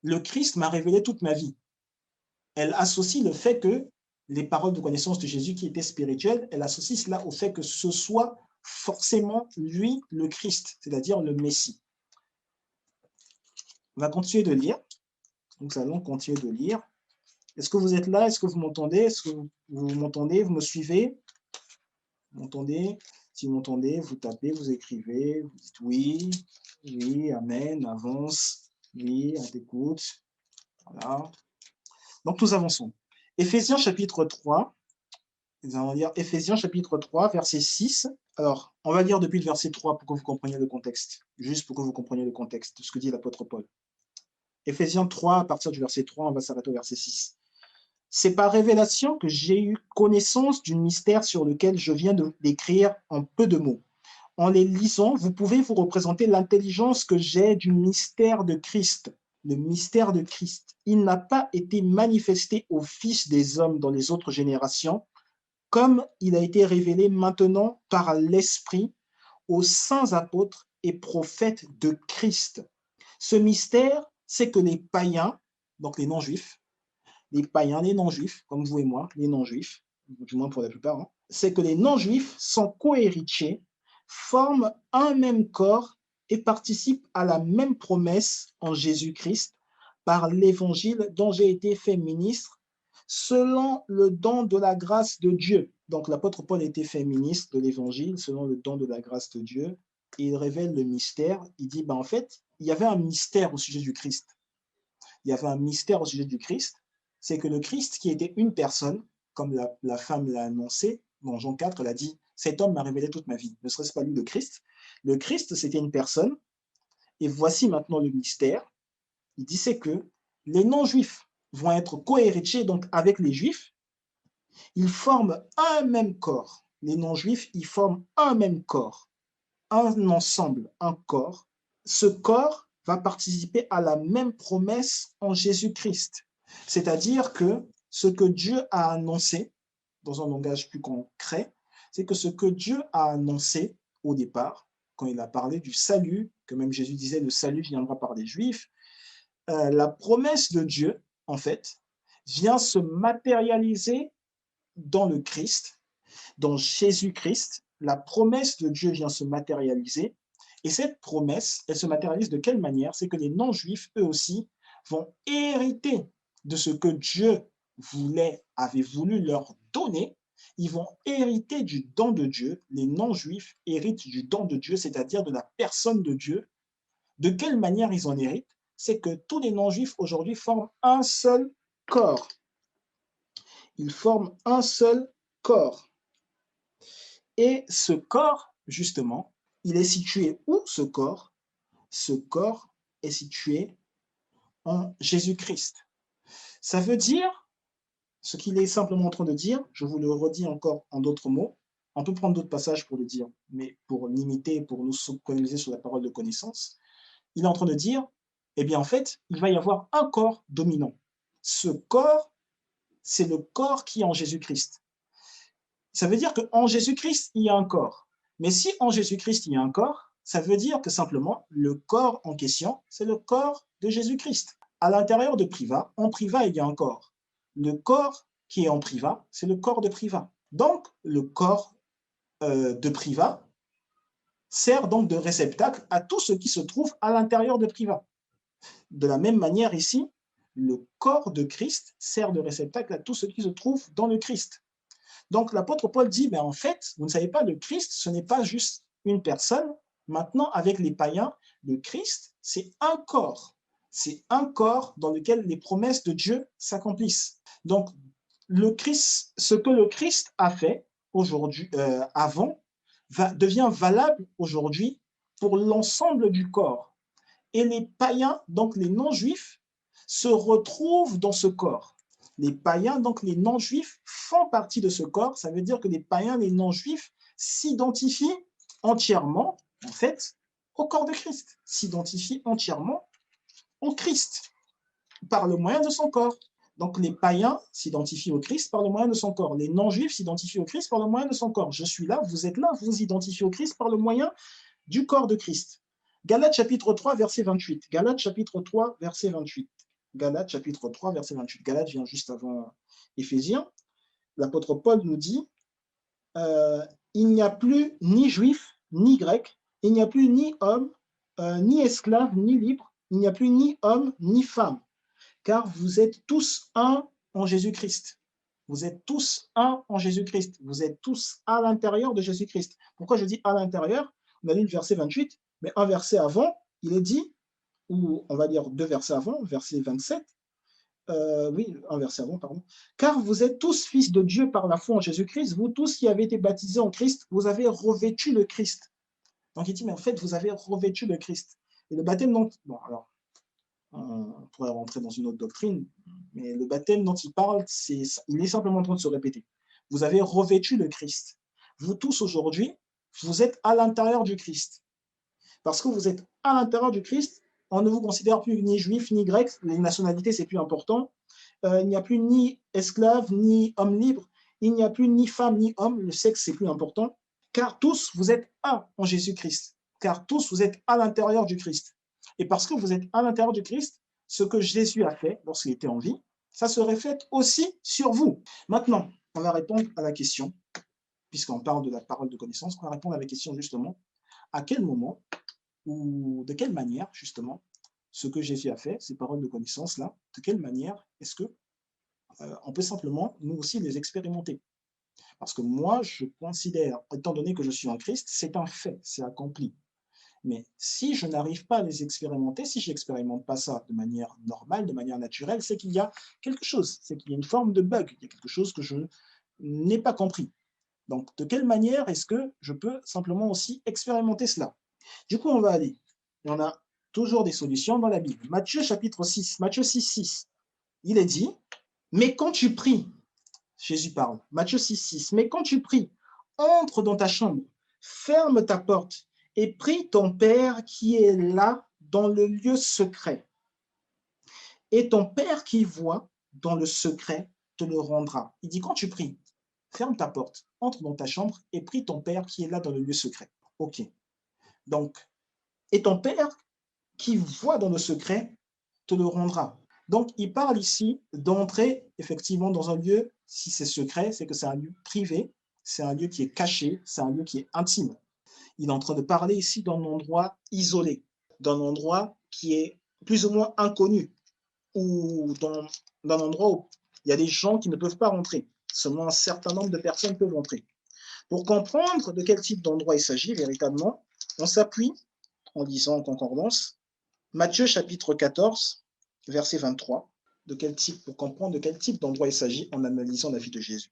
Le Christ m'a révélé toute ma vie. Elle associe le fait que les paroles de connaissance de Jésus qui étaient spirituelles, elle associe cela au fait que ce soit forcément lui, le Christ, c'est-à-dire le Messie. On va continuer de lire. Nous allons continuer de lire. Est-ce que vous êtes là? Est-ce que vous m'entendez? Est-ce que vous m'entendez? Vous me suivez? Vous m'entendez? Si vous m'entendez, vous tapez, vous écrivez, vous dites oui, oui, amen, avance, oui, on t'écoute. Voilà. Donc, nous avançons. Éphésiens chapitre 3, nous allons lire Éphésiens chapitre 3, verset 6. Alors, on va lire depuis le verset 3 pour que vous compreniez le contexte, juste pour que vous compreniez le contexte de ce que dit l'apôtre Paul. Éphésiens 3, à partir du verset 3, on va s'arrêter au verset 6. C'est par révélation que j'ai eu connaissance du mystère sur lequel je viens d'écrire en peu de mots. En les lisant, vous pouvez vous représenter l'intelligence que j'ai du mystère de Christ. Le mystère de Christ. Il n'a pas été manifesté aux fils des hommes dans les autres générations, comme il a été révélé maintenant par l'Esprit aux saints apôtres et prophètes de Christ. Ce mystère, c'est que les païens, donc les non-juifs, les païens, les non-juifs, comme vous et moi, les non-juifs, du moins pour la plupart, hein, c'est que les non-juifs sont cohéritiers, forment un même corps et participent à la même promesse en Jésus-Christ par l'évangile dont j'ai été fait ministre, selon le don de la grâce de Dieu. Donc l'apôtre Paul a été fait ministre de l'évangile selon le don de la grâce de Dieu. Et il révèle le mystère. Il dit, en fait, il y avait un mystère au sujet du Christ. Il y avait un mystère au sujet du Christ, c'est que le Christ qui était une personne, comme la femme l'a annoncé, dans Jean 4, elle a dit, cet homme m'a révélé toute ma vie. Ne serait-ce pas lui le Christ? Le Christ, c'était une personne, Et voici maintenant le mystère. Il dit c'est que les non-juifs vont être cohéritiers donc avec les juifs. Ils forment un même corps. Les non-juifs, ils forment un même corps, un ensemble, un corps. Ce corps va participer à la même promesse en Jésus-Christ. C'est-à-dire que ce que Dieu a annoncé, dans un langage plus concret, c'est que ce que Dieu a annoncé au départ, quand il a parlé du salut, que même Jésus disait le salut viendra par les Juifs, la promesse de Dieu, en fait, vient se matérialiser dans le Christ, dans Jésus-Christ. La promesse de Dieu vient se matérialiser. Et cette promesse, elle se matérialise de quelle manière? C'est que les non-juifs, eux aussi, vont hériter de ce que Dieu avait voulu leur donner. Ils vont hériter du don de Dieu. Les non-juifs héritent du don de Dieu, c'est-à-dire de la personne de Dieu. De quelle manière ils en héritent? C'est que tous les non-juifs aujourd'hui forment un seul corps. Ils forment un seul corps. Et ce corps, justement, il est situé où, ce corps? Ce corps est situé en Jésus-Christ. Ça veut dire, ce qu'il est simplement en train de dire, je vous le redis encore en d'autres mots, on peut prendre d'autres passages pour le dire, mais pour l'imiter, pour nous focaliser sur la parole de connaissance, il est en train de dire, eh bien en fait, il va y avoir un corps dominant. Ce corps, c'est le corps qui est en Jésus-Christ. Ça veut dire qu'en Jésus-Christ, il y a un corps. Mais si en Jésus-Christ, il y a un corps, ça veut dire que simplement, le corps en question, c'est le corps de Jésus-Christ. À l'intérieur de Privat, en Privat, il y a un corps. Le corps qui est en Privat, c'est le corps de Privat. Donc, le corps de Privat sert donc de réceptacle à tout ce qui se trouve à l'intérieur de Privat. De la même manière ici, le corps de Christ sert de réceptacle à tout ce qui se trouve dans le Christ. Donc l'apôtre Paul dit, ben en fait, vous ne savez pas, le Christ, ce n'est pas juste une personne. Maintenant, avec les païens, le Christ, c'est un corps. C'est un corps dans lequel les promesses de Dieu s'accomplissent. Donc, le Christ, ce que le Christ a fait aujourd'hui, avant, devient valable aujourd'hui pour l'ensemble du corps. Et les païens, donc les non-juifs, se retrouvent dans ce corps. Les païens, donc les non-juifs, font partie de ce corps. Ça veut dire que les païens, les non-juifs, s'identifient entièrement, en fait, au corps de Christ, s'identifient entièrement au Christ, par le moyen de son corps. Donc les païens s'identifient au Christ par le moyen de son corps. Les non-juifs s'identifient au Christ par le moyen de son corps. Je suis là, vous êtes là, vous vous identifiez au Christ par le moyen du corps de Christ. Galates chapitre 3, verset 28. Galates chapitre 3, verset 28. Galates chapitre 3, verset 28. Galates vient juste avant Éphésiens. L'apôtre Paul nous dit, il n'y a plus ni juif, ni grec, il n'y a plus ni homme, ni esclave, ni libre, il n'y a plus ni homme, ni femme, car vous êtes tous un en Jésus-Christ. Vous êtes tous un en Jésus-Christ. Vous êtes tous à l'intérieur de Jésus-Christ. Pourquoi je dis à l'intérieur? On a lu le verset 28, mais un verset avant, il est dit, ou on va dire deux versets avant, verset 27, oui, un verset avant, pardon. Car vous êtes tous fils de Dieu par la foi en Jésus-Christ, vous tous qui avez été baptisés en Christ, vous avez revêtu le Christ. Donc il dit, mais en fait, vous avez revêtu le Christ. Et le baptême, donc, bon, alors, on pourrait rentrer dans une autre doctrine, mais le baptême dont il parle, il est simplement en train de se répéter. Vous avez revêtu le Christ. Vous tous aujourd'hui, vous êtes à l'intérieur du Christ. Parce que vous êtes à l'intérieur du Christ, on ne vous considère plus ni juif ni grec, les nationalités c'est plus important, il n'y a plus ni esclave ni homme libre, il n'y a plus ni femme ni homme, le sexe c'est plus important, car tous vous êtes un en Jésus-Christ, car tous vous êtes à l'intérieur du Christ. Et parce que vous êtes à l'intérieur du Christ, ce que Jésus a fait lorsqu'il était en vie, ça se reflète aussi sur vous. Maintenant, on va répondre à la question, puisqu'on parle de la parole de connaissance, on va répondre à la question justement, à quel moment ou de quelle manière, justement, ce que Jésus a fait, ces paroles de connaissance-là, de quelle manière est-ce que on peut simplement, nous aussi, les expérimenter? Parce que moi, je considère, étant donné que je suis en Christ, c'est un fait, c'est accompli. Mais si je n'arrive pas à les expérimenter, si je n'expérimente pas ça de manière normale, de manière naturelle, c'est qu'il y a quelque chose, c'est qu'il y a une forme de bug, il y a quelque chose que je n'ai pas compris. Donc, de quelle manière est-ce que je peux simplement aussi expérimenter cela? Du coup, on va aller. Il y en a Toujours des solutions dans la Bible. Matthieu chapitre 6, Matthieu 6, 6. Il est dit, mais quand tu pries, Jésus parle, Matthieu 6, 6, mais quand tu pries, entre dans ta chambre, ferme ta porte et prie ton Père qui est là dans le lieu secret. Et ton Père qui voit dans le secret te le rendra. Il dit, quand tu pries, ferme ta porte, entre dans ta chambre et prie ton Père qui est là dans le lieu secret. OK. Donc, et ton Père qui voit dans le secret te le rendra. Donc, il parle ici d'entrer effectivement dans un lieu, si c'est secret, c'est que c'est un lieu privé, c'est un lieu qui est caché, c'est un lieu qui est intime. Il est en train de parler ici d'un endroit isolé, d'un endroit qui est plus ou moins inconnu, ou d'un endroit où il y a des gens qui ne peuvent pas rentrer. Seulement un certain nombre de personnes peuvent entrer. Pour comprendre de quel type d'endroit il s'agit véritablement, on s'appuie, en lisant en concordance, Matthieu chapitre 14, verset 23, pour comprendre de quel type d'endroit il s'agit en analysant la vie de Jésus.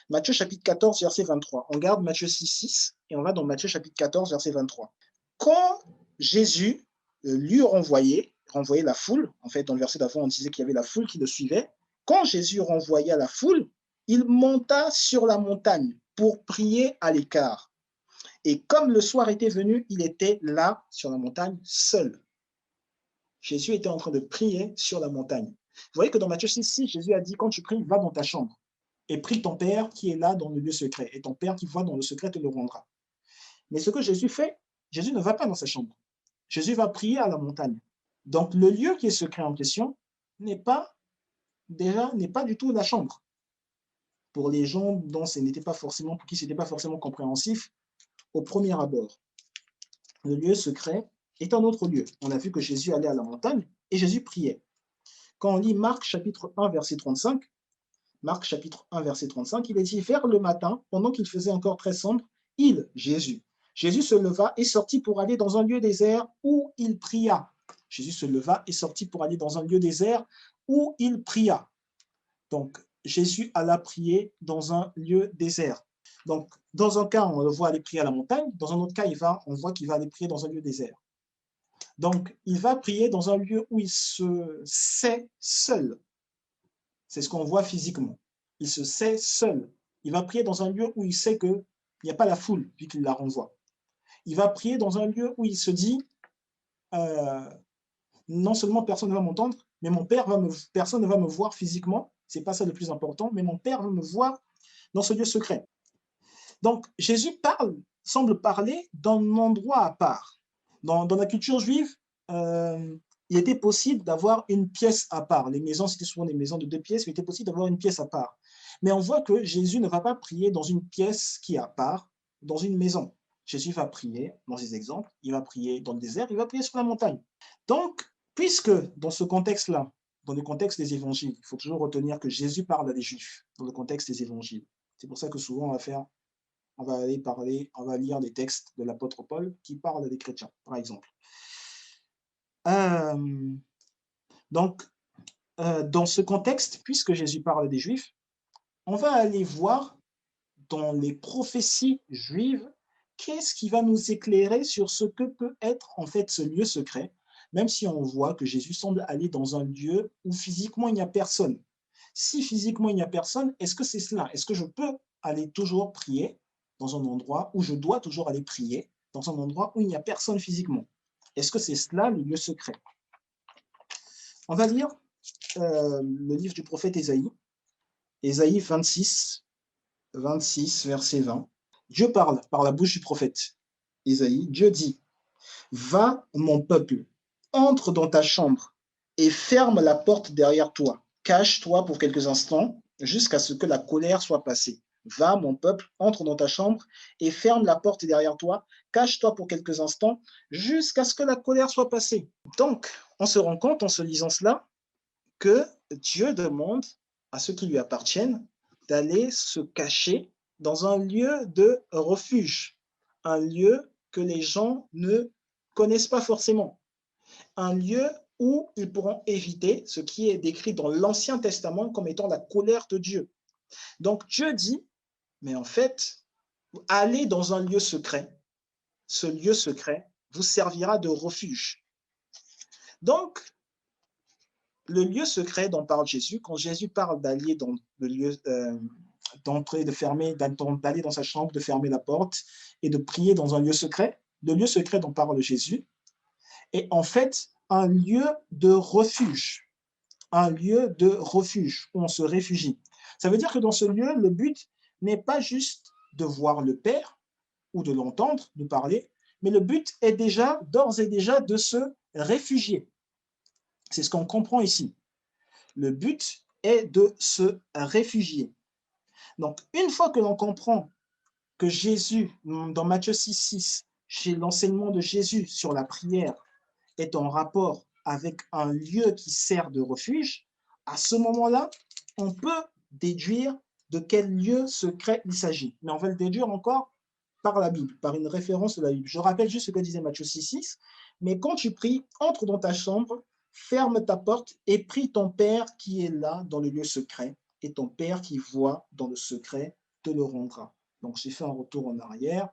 Matthieu chapitre 14, verset 23. On garde Matthieu 6, 6 et on va dans Matthieu chapitre 14, verset 23. Quand Jésus lui renvoyait la foule, en fait, dans le verset d'avant, on disait qu'il y avait la foule qui le suivait. Quand Jésus renvoya la foule, il monta sur la montagne pour prier à l'écart. Et comme le soir était venu, il était là, sur la montagne, seul. Jésus était en train de prier sur la montagne. Vous voyez que dans Matthieu 6, 6, Jésus a dit, quand tu pries, va dans ta chambre et prie ton Père qui est là dans le lieu secret. Et ton Père qui voit dans le secret te le rendra. Mais ce que Jésus fait, Jésus ne va pas dans sa chambre. Jésus va prier à la montagne. Donc le lieu qui est secret en question n'est pas du tout la chambre. Pour les gens dont ce n'était pas forcément, pour qui ce n'était pas forcément compréhensif, au premier abord. Le lieu secret est un autre lieu. On a vu que Jésus allait à la montagne et Jésus priait. Quand on lit Marc chapitre 1, verset 35, Marc chapitre 1, verset 35, il est dit, vers le matin, pendant qu'il faisait encore très sombre, Jésus se leva et sortit pour aller dans un lieu désert où il pria. Jésus se leva et sortit pour aller dans un lieu désert où il pria. Donc, Jésus alla prier dans un lieu désert. Donc, dans un cas, on le voit aller prier à la montagne. Dans un autre cas, on voit qu'il va aller prier dans un lieu désert. Donc, il va prier dans un lieu où il se sait seul. C'est ce qu'on voit physiquement. Il se sait seul. Il va prier dans un lieu où il sait qu'il n'y a pas la foule, vu qu'il la renvoie. Il va prier dans un lieu où il se dit, non seulement personne ne va m'entendre, mais personne ne va me voir physiquement. Ce n'est pas ça le plus important, mais mon Père va me voir dans ce lieu secret. Donc, Jésus semble parler d'un endroit à part. Dans la culture juive, il était possible d'avoir une pièce à part. Les maisons, c'était souvent des maisons de 2 pièces, mais il était possible d'avoir une pièce à part. Mais on voit que Jésus ne va pas prier dans une pièce qui est à part, dans une maison. Jésus va prier, dans ces exemples, il va prier dans le désert, il va prier sur la montagne. Donc, puisque dans ce contexte-là, dans le contexte des évangiles, il faut toujours retenir que Jésus parle à des Juifs, dans le contexte des évangiles. C'est pour ça que souvent on va lire des textes de l'apôtre Paul qui parlent à des chrétiens, par exemple. Donc, dans ce contexte, puisque Jésus parle des Juifs, on va aller voir dans les prophéties juives qu'est-ce qui va nous éclairer sur ce que peut être en fait ce lieu secret, même si on voit que Jésus semble aller dans un lieu où physiquement il n'y a personne. Si physiquement il n'y a personne, est-ce que c'est cela? Est-ce que je peux aller toujours prier dans un endroit où je dois toujours aller prier, dans un endroit où il n'y a personne physiquement? Est-ce que c'est cela le lieu secret? On va lire le livre du prophète Ésaïe, Ésaïe 26, verset 20. Dieu parle par la bouche du prophète Ésaïe. Dieu dit, « Va, mon peuple, entre dans ta chambre et ferme la porte derrière toi. Cache-toi pour quelques instants jusqu'à ce que la colère soit passée. Va, mon peuple, entre dans ta chambre et ferme la porte derrière toi. Cache-toi pour quelques instants jusqu'à ce que la colère soit passée. » Donc, on se rend compte en se lisant cela que Dieu demande à ceux qui lui appartiennent d'aller se cacher dans un lieu de refuge, un lieu que les gens ne connaissent pas forcément, un lieu où ils pourront éviter ce qui est décrit dans l'Ancien Testament comme étant la colère de Dieu. Donc Dieu dit, mais en fait, allez dans un lieu secret, ce lieu secret vous servira de refuge. Donc, le lieu secret dont parle Jésus, quand Jésus parle d'aller dans le lieu, d'entrer, de fermer, d'aller dans sa chambre, de fermer la porte et de prier dans un lieu secret, le lieu secret dont parle Jésus est en fait un lieu de refuge, un lieu de refuge où on se réfugie. Ça veut dire que dans ce lieu, le but n'est pas juste de voir le Père ou de l'entendre nous parler, mais le but est déjà, d'ores et déjà, de se réfugier. C'est ce qu'on comprend ici. Le but est de se réfugier. Donc, une fois que l'on comprend que Jésus, dans Matthieu 6,6, chez l'enseignement de Jésus sur la prière, est en rapport avec un lieu qui sert de refuge, à ce moment-là, on peut déduire de quel lieu secret il s'agit. Mais on va le déduire encore par la Bible, par une référence de la Bible. Je rappelle juste ce que disait Matthieu 6,6. Mais quand tu pries, entre dans ta chambre, ferme ta porte et prie ton Père qui est là dans le lieu secret, et ton Père qui voit dans le secret te le rendra. Donc, j'ai fait un retour en arrière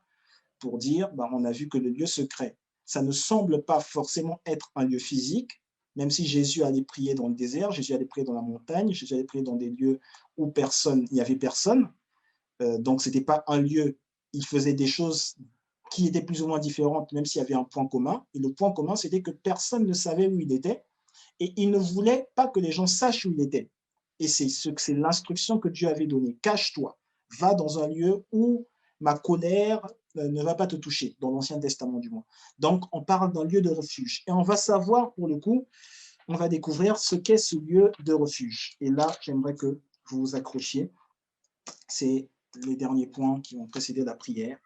pour dire, on a vu que le lieu secret, ça ne semble pas forcément être un lieu physique, même si Jésus allait prier dans le désert, Jésus allait prier dans la montagne, Jésus allait prier dans des lieux où il n'y avait personne. Donc, ce n'était pas un lieu, il faisait des choses qui étaient plus ou moins différentes, même s'il y avait un point commun. Et le point commun, c'était que personne ne savait où il était et il ne voulait pas que les gens sachent où il était. Et c'est l'instruction que Dieu avait donnée. Cache-toi, va dans un lieu où ma colère ne va pas te toucher, dans l'Ancien Testament du moins. Donc, on parle d'un lieu de refuge. Et on va savoir, pour le coup, on va découvrir ce qu'est ce lieu de refuge. Et là, j'aimerais que vous vous accrochiez. C'est les derniers points qui vont précéder la prière.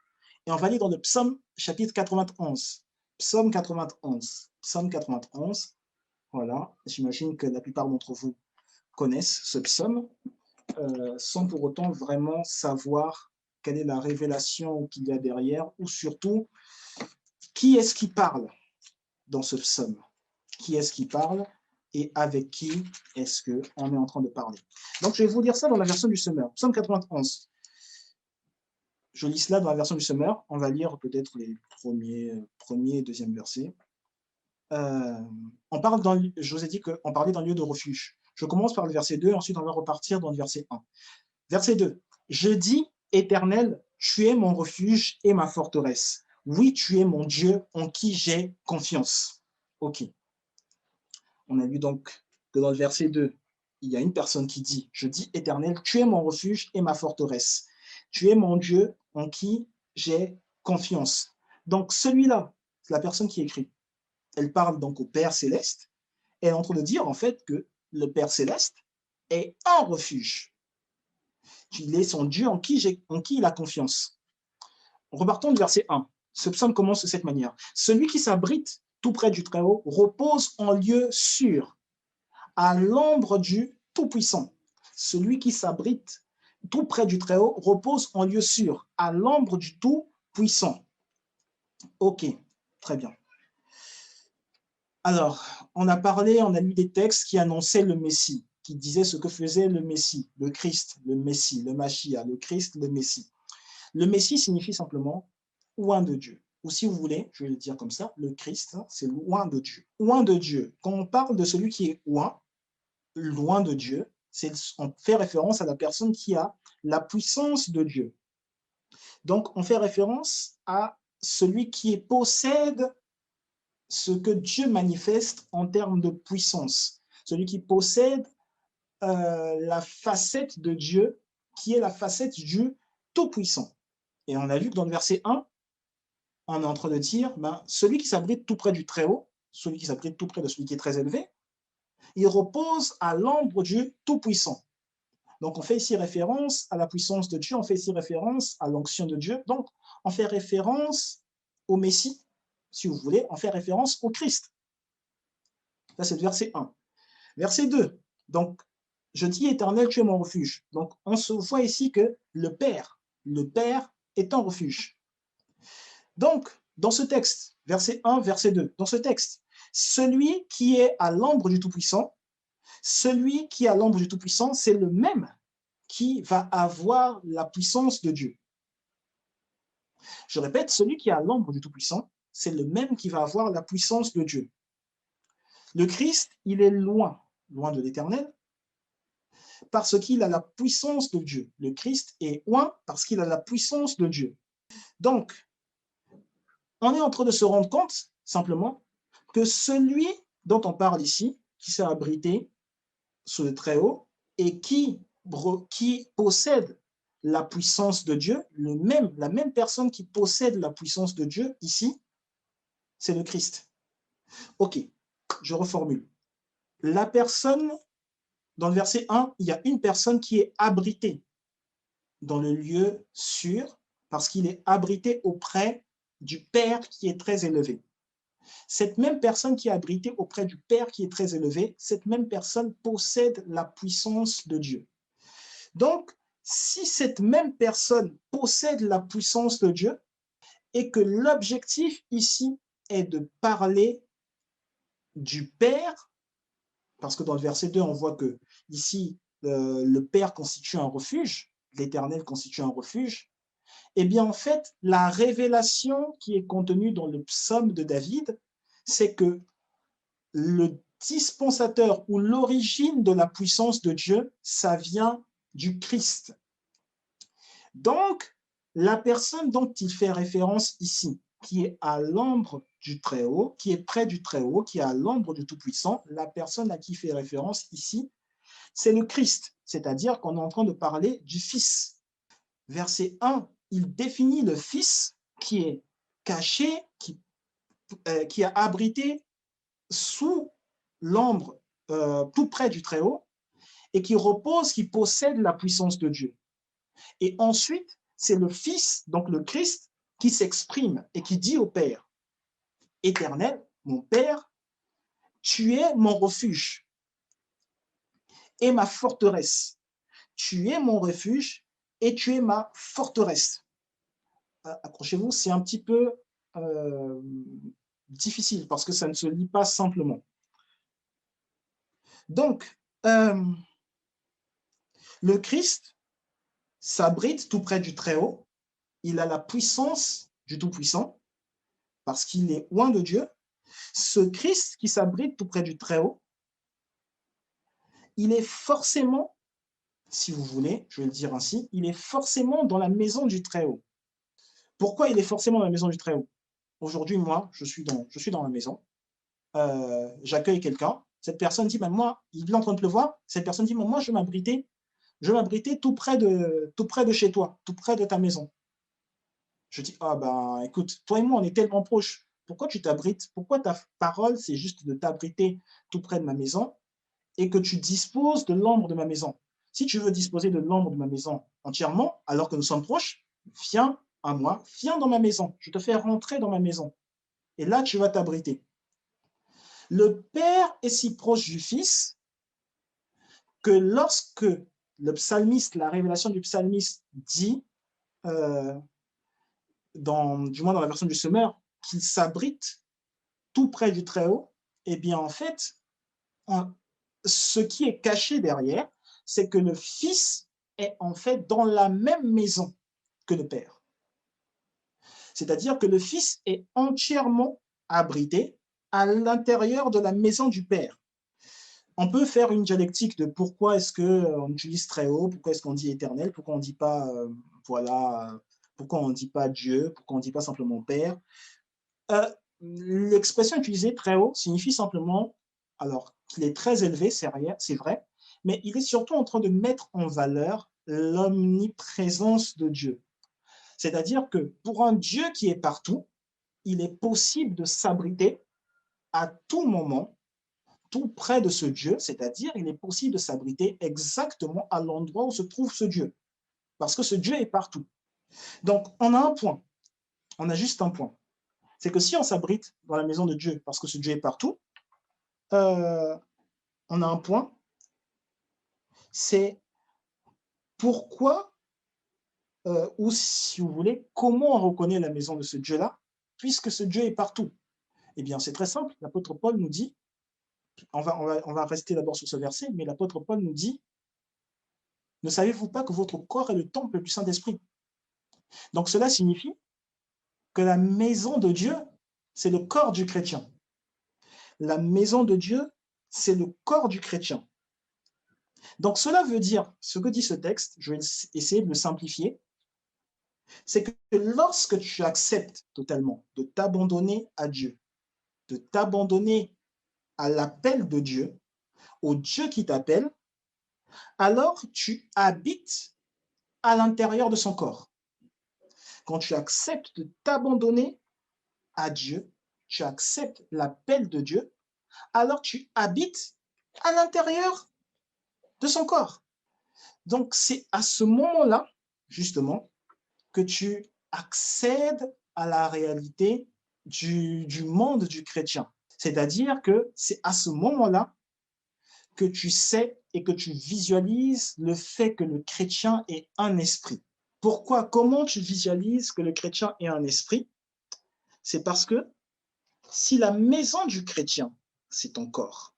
Et on va aller dans le psaume chapitre 91. Psaume 91. Psaume 91. Voilà, j'imagine que la plupart d'entre vous connaissent ce psaume, sans pour autant vraiment savoir quelle est la révélation qu'il y a derrière, ou surtout, qui est-ce qui parle dans ce psaume? Qui est-ce qui parle et avec qui est-ce qu'on est en train de parler? Donc, je vais vous lire ça dans la version du Semeur, psaume 91. Je lis cela dans la version du Semeur. On va lire peut-être les premiers et deuxième versets. Je vous ai dit qu'on parlait d'un lieu de refuge. Je commence par le verset 2, ensuite on va repartir dans le verset 1. Verset 2. Je dis, Éternel, tu es mon refuge et ma forteresse. Oui, tu es mon Dieu en qui j'ai confiance. Ok. On a vu donc que dans le verset 2, il y a une personne qui dit, je dis, Éternel, tu es mon refuge et ma forteresse. Tu es mon Dieu en qui j'ai confiance. Donc celui-là, c'est la personne qui écrit. Elle parle donc au Père Céleste. Elle est en train de dire en fait que le Père Céleste est un refuge. Il est son Dieu en qui il a confiance. Repartons du verset 1. Ce psaume commence de cette manière. Celui qui s'abrite tout près du Très-Haut repose en lieu sûr, à l'ombre du Tout-Puissant. Celui qui s'abrite tout près du Très-Haut repose en lieu sûr, à l'ombre du Tout-Puissant. Ok, très bien. Alors, on a lu des textes qui annonçaient le Messie, qui disaient ce que faisait le Messie, le Christ, le Messie, le Machia, le Christ, le Messie. Le Messie signifie simplement oint de Dieu. Ou si vous voulez, je vais le dire comme ça, le Christ, c'est loin de Dieu. Oint de Dieu. Quand on parle de celui qui est oint, loin de Dieu, on fait référence à la personne qui a la puissance de Dieu. Donc, on fait référence à celui qui possède ce que Dieu manifeste en termes de puissance. Celui qui possède la facette de Dieu, qui est la facette du Tout-Puissant. Et on a vu que dans le verset 1, on est en train de dire, celui qui s'abrite tout près du Très-Haut, celui qui s'abrite tout près de celui qui est très élevé, il repose à l'ombre du Tout-Puissant. Donc, on fait ici référence à la puissance de Dieu, on fait ici référence à l'onction de Dieu. Donc, on fait référence au Messie, si vous voulez, on fait référence au Christ. Ça, c'est le verset 1. Verset 2. Donc, je dis, Éternel, tu es mon refuge. Donc, on se voit ici que le Père est un refuge. Donc, dans ce texte, verset 1, verset 2, dans ce texte, celui qui est à l'ombre du Tout-Puissant, celui qui est à l'ombre du Tout-Puissant, c'est le même qui va avoir la puissance de Dieu. Je répète, celui qui est à l'ombre du Tout-Puissant, c'est le même qui va avoir la puissance de Dieu. Le Christ, il est loin, loin de l'Éternel, parce qu'il a la puissance de Dieu. Le Christ est loin parce qu'il a la puissance de Dieu. Donc, on est en train de se rendre compte, simplement, que celui dont on parle ici, qui s'est abrité sous le Très-Haut et qui possède la puissance de Dieu, la même personne qui possède la puissance de Dieu ici, c'est le Christ. Ok, je reformule. La personne, dans le verset 1, il y a une personne qui est abritée dans le lieu sûr parce qu'il est abrité auprès du Père qui est très élevé. Cette même personne qui est abritée auprès du Père qui est très élevé, cette même personne possède la puissance de Dieu. Donc, si cette même personne possède la puissance de Dieu et que l'objectif ici est de parler du Père, parce que dans le verset 2, on voit que ici, le Père constitue un refuge, l'Éternel constitue un refuge, eh bien, en fait, la révélation qui est contenue dans le psaume de David, c'est que le dispensateur ou l'origine de la puissance de Dieu, ça vient du Christ. Donc, la personne dont il fait référence ici, qui est à l'ombre du Très-Haut, qui est près du Très-Haut, qui est à l'ombre du Tout-Puissant, la personne à qui il fait référence ici, c'est le Christ, c'est-à-dire qu'on est en train de parler du Fils. Verset 1, il définit le Fils qui est caché, qui a abrité sous l'ombre tout près du Très-Haut et qui repose, qui possède la puissance de Dieu. Et ensuite, c'est le Fils, donc le Christ, qui s'exprime et qui dit au Père, Éternel, mon Père, tu es mon refuge et ma forteresse. Tu es mon refuge et tu es ma forteresse. Accrochez-vous, c'est un petit peu difficile parce que ça ne se lit pas simplement. Donc, le Christ s'abrite tout près du Très-Haut. Il a la puissance du Tout-Puissant parce qu'il est loin de Dieu. Ce Christ qui s'abrite tout près du Très-Haut, il est forcément, si vous voulez, je vais le dire ainsi, il est forcément dans la maison du Très-Haut. Pourquoi il est forcément dans la maison du Très-Haut? Aujourd'hui, moi, je suis dans la maison, j'accueille quelqu'un, cette personne dit, ben, moi, il est en train de pleuvoir, cette personne dit, ben, moi, je m'abritais tout près de chez toi, tout près de ta maison. Je dis, ah ben, écoute, toi et moi, on est tellement proches. Pourquoi tu t'abrites? Pourquoi ta parole, c'est juste de t'abriter tout près de ma maison et que tu disposes de l'ombre de ma maison? Si tu veux disposer de l'ombre de ma maison entièrement, alors que nous sommes proches, viens à moi, viens dans ma maison. Je te fais rentrer dans ma maison. Et là, tu vas t'abriter. Le Père est si proche du Fils que lorsque le psalmiste, la révélation du psalmiste dit, du moins dans la version du Semeur, qu'il s'abrite tout près du Très-Haut, eh bien, en fait, ce qui est caché derrière, c'est que le Fils est en fait dans la même maison que le Père. C'est-à-dire que le Fils est entièrement abrité à l'intérieur de la maison du Père. On peut faire une dialectique de pourquoi est-ce qu'on utilise très haut, pourquoi est-ce qu'on dit éternel, pourquoi on ne dit pas, voilà, pourquoi on ne dit pas Dieu, pourquoi on ne dit pas simplement Père. L'expression utilisée très haut signifie simplement, alors qu'il est très élevé, c'est vrai, mais il est surtout en train de mettre en valeur l'omniprésence de Dieu. C'est-à-dire que pour un Dieu qui est partout, il est possible de s'abriter à tout moment, tout près de ce Dieu, c'est-à-dire il est possible de s'abriter exactement à l'endroit où se trouve ce Dieu, parce que ce Dieu est partout. Donc, on a un point, on a juste un point, c'est que si on s'abrite dans la maison de Dieu parce que ce Dieu est partout, on a un point, c'est pourquoi, ou si vous voulez, comment on reconnaît la maison de ce Dieu-là, puisque ce Dieu est partout. Eh bien, c'est très simple, l'apôtre Paul nous dit, on va rester d'abord sur ce verset, mais l'apôtre Paul nous dit, ne savez-vous pas que votre corps est le temple du Saint-Esprit? Donc cela signifie que la maison de Dieu, c'est le corps du chrétien. La maison de Dieu, c'est le corps du chrétien. Donc cela veut dire, ce que dit ce texte, je vais essayer de le simplifier, c'est que lorsque tu acceptes totalement de t'abandonner à Dieu, de t'abandonner à l'appel de Dieu, au Dieu qui t'appelle, alors tu habites à l'intérieur de son corps. Quand tu acceptes de t'abandonner à Dieu, tu acceptes l'appel de Dieu, alors tu habites à l'intérieur de son corps. Donc, c'est à ce moment-là, justement, que tu accèdes à la réalité du monde du chrétien. C'est-à-dire que c'est à ce moment-là que tu sais et que tu visualises le fait que le chrétien est un esprit. Pourquoi? Comment tu visualises que le chrétien est un esprit? C'est parce que si la maison du chrétien, c'est ton corps,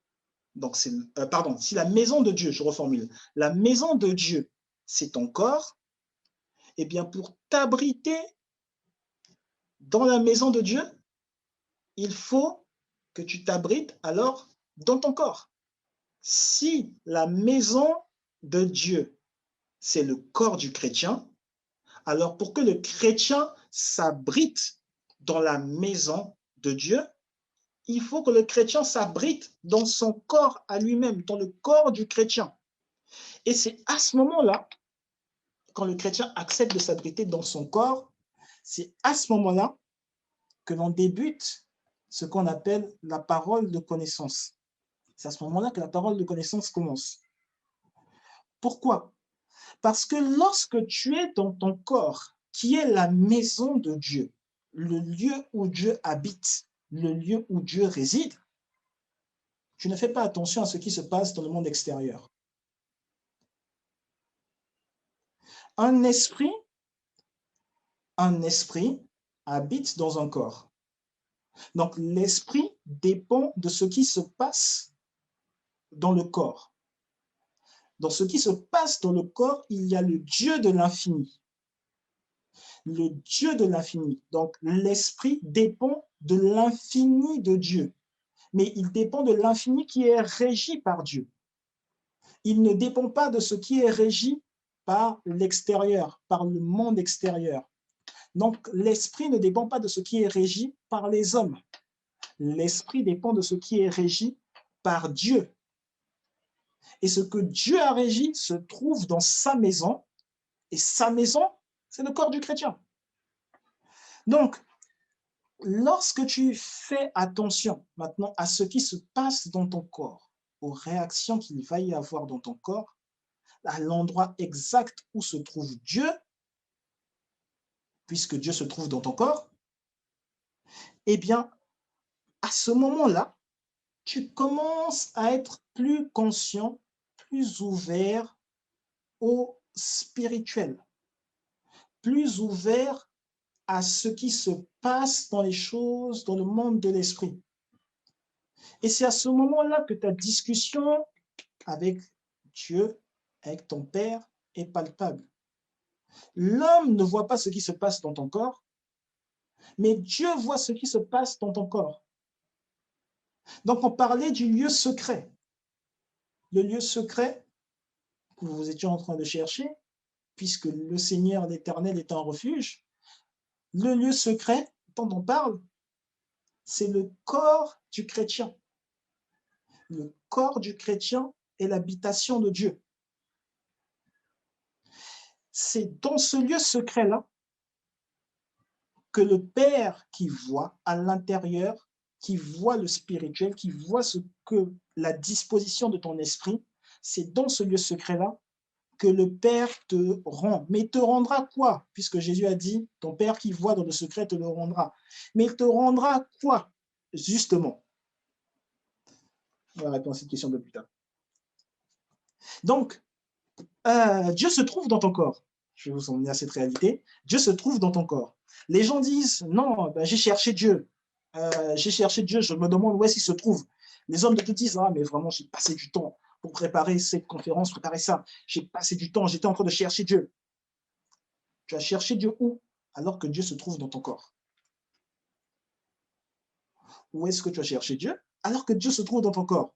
donc c'est, pardon, si la maison de Dieu, je reformule, la maison de Dieu, c'est ton corps, eh bien pour t'abriter dans la maison de Dieu, il faut que tu t'abrites alors dans ton corps. Si la maison de Dieu, c'est le corps du chrétien, alors pour que le chrétien s'abrite dans la maison de Dieu, il faut que le chrétien s'abrite dans son corps à lui-même, dans le corps du chrétien. Et c'est à ce moment-là, quand le chrétien accepte de s'abriter dans son corps, c'est à ce moment-là que l'on débute ce qu'on appelle la parole de connaissance. C'est à ce moment-là que la parole de connaissance commence. Pourquoi? Parce que lorsque tu es dans ton corps, qui est la maison de Dieu, le lieu où Dieu habite, le lieu où Dieu réside, tu ne fais pas attention à ce qui se passe dans le monde extérieur. Un esprit habite dans un corps. Donc l'esprit dépend de ce qui se passe dans le corps. Dans ce qui se passe dans le corps, il y a le Dieu de l'infini. Le Dieu de l'infini. Donc l'esprit dépend de l'infini de Dieu. Mais il dépend de l'infini qui est régi par Dieu. Il ne dépend pas de ce qui est régi par l'extérieur, par le monde extérieur. Donc, l'esprit ne dépend pas de ce qui est régi par les hommes. L'esprit dépend de ce qui est régi par Dieu. Et ce que Dieu a régi se trouve dans sa maison, et sa maison, c'est le corps du chrétien. Donc, lorsque tu fais attention maintenant à ce qui se passe dans ton corps, aux réactions qu'il va y avoir dans ton corps, à l'endroit exact où se trouve Dieu, puisque Dieu se trouve dans ton corps, eh bien, à ce moment-là, tu commences à être plus conscient, plus ouvert au spirituel, plus ouvert à ce qui se passe dans les choses, dans le monde de l'esprit. Et c'est à ce moment-là que ta discussion avec Dieu, avec ton Père, est palpable. L'homme ne voit pas ce qui se passe dans ton corps, mais Dieu voit ce qui se passe dans ton corps. Donc, on parlait du lieu secret. Le lieu secret que vous étiez en train de chercher, puisque le Seigneur l'Éternel est un refuge, le lieu secret dont on parle, c'est le corps du chrétien. Le corps du chrétien est l'habitation de Dieu. C'est dans ce lieu secret-là que le Père qui voit à l'intérieur, qui voit le spirituel, qui voit ce que la disposition de ton esprit, c'est dans ce lieu secret-là que le Père te rend. Mais il te rendra quoi? Puisque Jésus a dit, ton Père qui voit dans le secret te le rendra. Mais il te rendra quoi, justement? On va répondre à cette question un peu plus tard. Donc, Dieu se trouve dans ton corps. Je vais vous emmener à cette réalité. Dieu se trouve dans ton corps. Les gens disent, non, ben, j'ai cherché Dieu. Je me demande où est-ce qu'il se trouve. Les hommes de Dieu disent, ah, mais vraiment, j'ai passé du temps pour préparer cette conférence, préparer ça. J'ai passé du temps, j'étais en train de chercher Dieu. Tu as cherché Dieu où? Alors que Dieu se trouve dans ton corps. où est-ce que tu as cherché Dieu, alors que Dieu se trouve dans ton corps.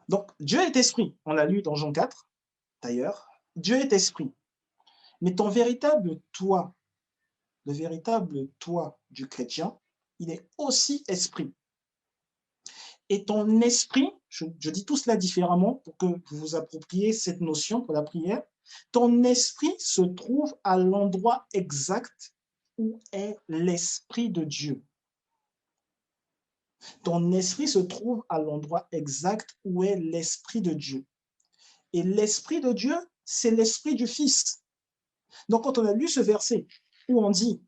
Donc, Dieu est esprit. On l'a lu dans Jean 4, d'ailleurs. Dieu est esprit. Mais ton véritable toi, le véritable toi du chrétien, il est aussi esprit. Et ton esprit, je dis tout cela différemment pour que vous vous appropriez cette notion pour la prière, ton esprit se trouve à l'endroit exact où est l'esprit de Dieu. Ton esprit se trouve à l'endroit exact où est l'esprit de Dieu. Et l'esprit de Dieu, c'est l'esprit du Fils. Donc quand on a lu ce verset où on dit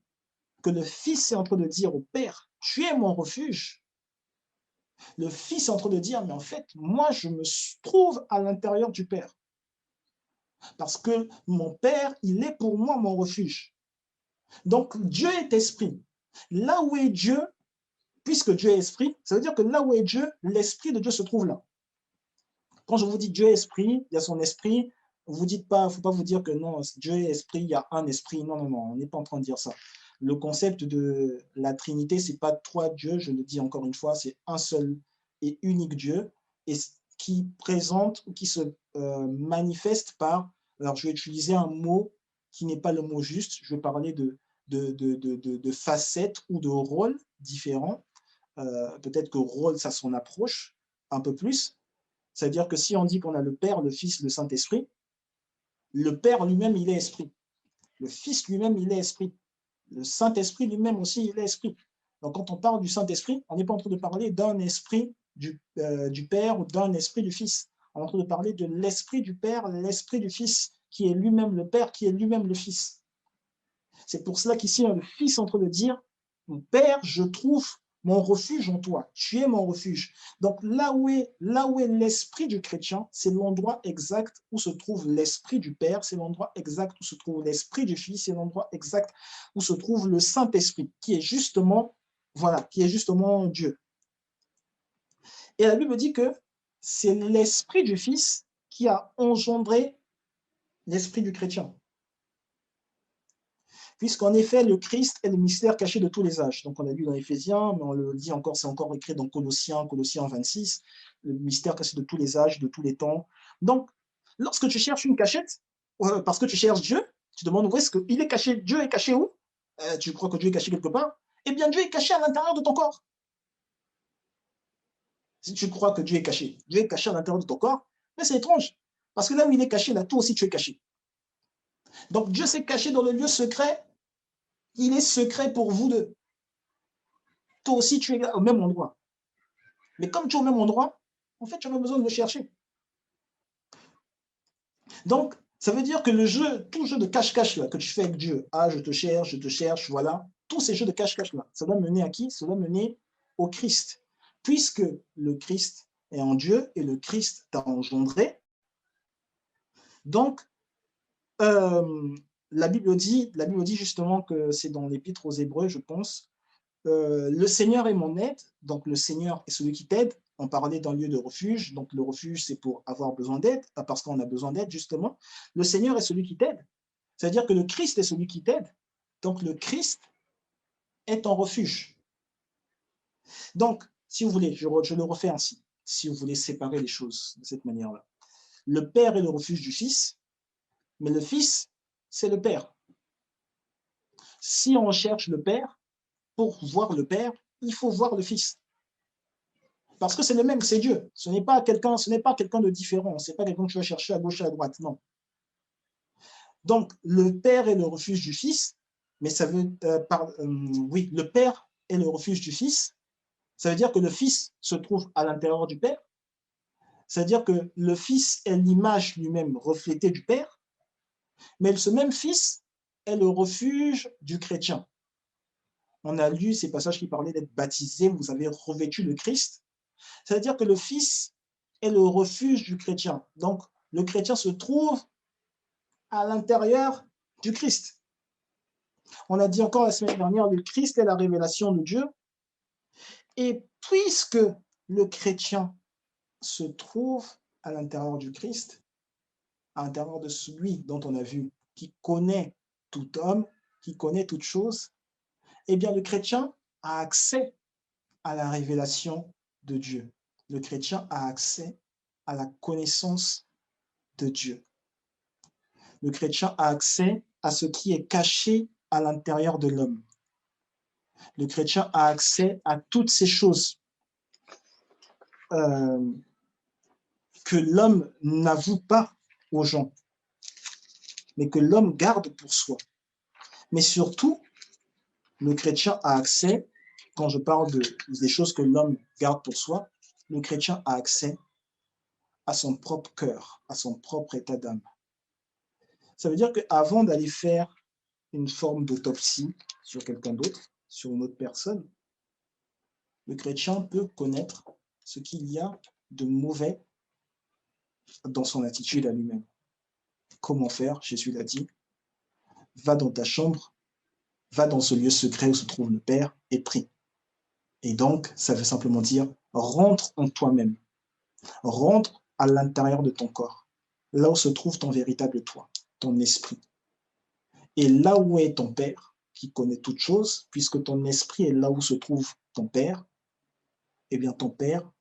que le Fils est en train de dire au Père, tu es mon refuge, le Fils est en train de dire, mais en fait, moi, je me trouve à l'intérieur du Père. Parce que mon Père, il est pour moi mon refuge. Donc, Dieu est esprit. Là où est Dieu, puisque Dieu est esprit, ça veut dire que là où est Dieu, l'esprit de Dieu se trouve là. Quand je vous dis Dieu est esprit, il y a son esprit, vous dites pas, il ne faut pas vous dire que non, Dieu est esprit, il y a un esprit. Non, non, non, on n'est pas en train de dire ça. Le concept de la Trinité, ce n'est pas trois dieux, je le dis encore une fois, c'est un seul et unique Dieu, et qui présente ou qui se manifeste par, alors je vais utiliser un mot qui n'est pas le mot juste, je vais parler de facettes ou de rôles différents. Peut-être que rôle, ça s'en approche un peu plus. C'est-à-dire que si on dit qu'on a le Père, le Fils, le Saint-Esprit, le Père lui-même, il est esprit. Le Fils lui-même, il est esprit. Le Saint-Esprit lui-même aussi, il est esprit. Donc, quand on parle du Saint-Esprit, on n'est pas en train de parler d'un esprit du Père ou d'un esprit du Fils. On est en train de parler de l'esprit du Père, l'esprit du Fils, qui est lui-même le Père, qui est lui-même le Fils. C'est pour cela qu'ici, le Fils est en train de dire, mon Père, je trouve mon refuge en toi, tu es mon refuge. Donc là où est l'esprit du chrétien, c'est l'endroit exact où se trouve l'esprit du Père, c'est l'endroit exact où se trouve l'esprit du Fils, c'est l'endroit exact où se trouve le Saint-Esprit, qui est justement, voilà, qui est justement Dieu. Et la Bible dit que c'est l'esprit du Fils qui a engendré l'esprit du chrétien. Puisqu'en effet, le Christ est le mystère caché de tous les âges. Donc, on a lu dans Éphésiens, mais on le dit encore, c'est encore écrit dans Colossiens 26, le mystère caché de tous les âges, de tous les temps. Donc, lorsque tu cherches une cachette, parce que tu cherches Dieu, tu te demandes où est-ce qu'il est caché. Dieu est caché où? Tu crois que Dieu est caché quelque part? Eh bien, Dieu est caché à l'intérieur de ton corps. Si tu crois que Dieu est caché à l'intérieur de ton corps, mais c'est étrange. Parce que là où il est caché, là, toi aussi, tu es caché. Donc, Dieu s'est caché dans le lieu secret. Il est secret pour vous deux. Toi aussi, tu es au même endroit. Mais comme tu es au même endroit, en fait, tu n'as pas besoin de le chercher. Donc, ça veut dire que tout jeu de cache-cache là que tu fais avec Dieu, ah, je te cherche, voilà, tous ces jeux de cache-cache là, ça doit mener à qui? Ça doit mener au Christ. Puisque le Christ est en Dieu et le Christ t'a engendré, donc la Bible dit justement que c'est dans l'Épître aux Hébreux, je pense, le Seigneur est mon aide, donc le Seigneur est celui qui t'aide. On parlait d'un lieu de refuge, donc le refuge, c'est pour avoir besoin d'aide, pas parce qu'on a besoin d'aide, justement. Le Seigneur est celui qui t'aide. C'est-à-dire que le Christ est celui qui t'aide. Donc le Christ est ton refuge. Donc, si vous voulez, je le refais ainsi, si vous voulez séparer les choses de cette manière-là. Le Père est le refuge du Fils, mais le Fils, c'est le Père. Si on cherche le Père, pour voir le Père, il faut voir le Fils. Parce que c'est le même, c'est Dieu. Ce n'est pas quelqu'un de différent. Ce n'est pas quelqu'un que tu vas chercher à gauche et à droite. Non. Donc, le Père est le refuge du Fils, mais ça veut, oui, le Père est le refuge du Fils. Ça veut dire que le Fils se trouve à l'intérieur du Père. Ça veut dire que le Fils est l'image lui-même reflétée du Père, mais ce même Fils est le refuge du chrétien. On a lu ces passages qui parlaient d'être baptisé, vous avez revêtu le Christ. C'est-à-dire que le Fils est le refuge du chrétien. Donc, le chrétien se trouve à l'intérieur du Christ. On a dit encore la semaine dernière, le Christ est la révélation de Dieu. Et puisque le chrétien se trouve à l'intérieur du Christ, à l'intérieur de celui dont on a vu, qui connaît tout homme, qui connaît toute chose, eh bien le chrétien a accès à la révélation de Dieu. Le chrétien a accès à la connaissance de Dieu. Le chrétien a accès à ce qui est caché à l'intérieur de l'homme. Le chrétien a accès à toutes ces choses que l'homme n'avoue pas aux gens, mais que l'homme garde pour soi. Mais surtout, le chrétien a accès, quand je parle des choses que l'homme garde pour soi, le chrétien a accès à son propre cœur, à son propre état d'âme. Ça veut dire qu'avant d'aller faire une forme d'autopsie sur quelqu'un d'autre, sur une autre personne, le chrétien peut connaître ce qu'il y a de mauvais dans son attitude à lui-même. Comment faire? Jésus l'a dit, va dans ta chambre, va dans ce lieu secret où se trouve le Père et prie. Et donc, ça veut simplement dire, rentre en toi-même, rentre à l'intérieur de ton corps, là où se trouve ton véritable toi, ton esprit. Et là où est ton Père, qui connaît toutes choses, puisque ton esprit est là où se trouve ton Père, eh bien ton Père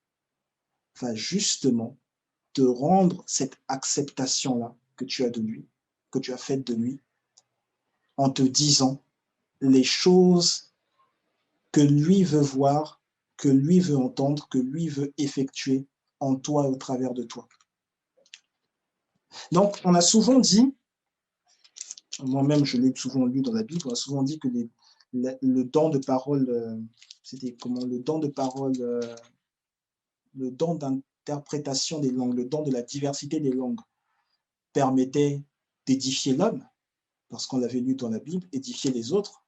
va justement te rendre cette acceptation-là que tu as de lui, que tu as faite de lui, en te disant les choses que lui veut voir, que lui veut entendre, que lui veut effectuer en toi et au travers de toi. Donc, on a souvent dit, moi-même je l'ai souvent lu dans la Bible, on a souvent dit que le don de parole, c'était comment le don de parole, le don d'interprétation des langues, le don de la diversité des langues permettait d'édifier l'homme, parce qu'on l'avait lu dans la Bible, édifier les autres.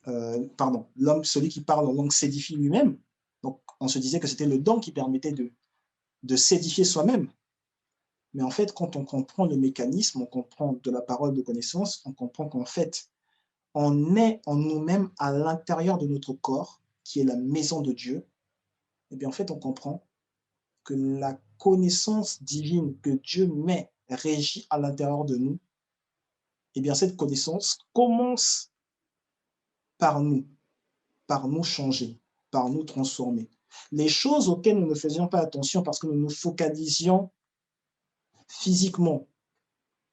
L'homme, celui qui parle en langue s'édifie lui-même. Donc, on se disait que c'était le don qui permettait de s'édifier soi-même. Mais en fait, quand on comprend le mécanisme, on comprend de la parole de connaissance, on comprend qu'en fait, on est en nous-mêmes à l'intérieur de notre corps, qui est la maison de Dieu. Et bien en fait, on comprend que la connaissance divine que Dieu met, régit à l'intérieur de nous, et bien cette connaissance commence par nous changer, par nous transformer. Les choses auxquelles nous ne faisions pas attention parce que nous nous focalisions physiquement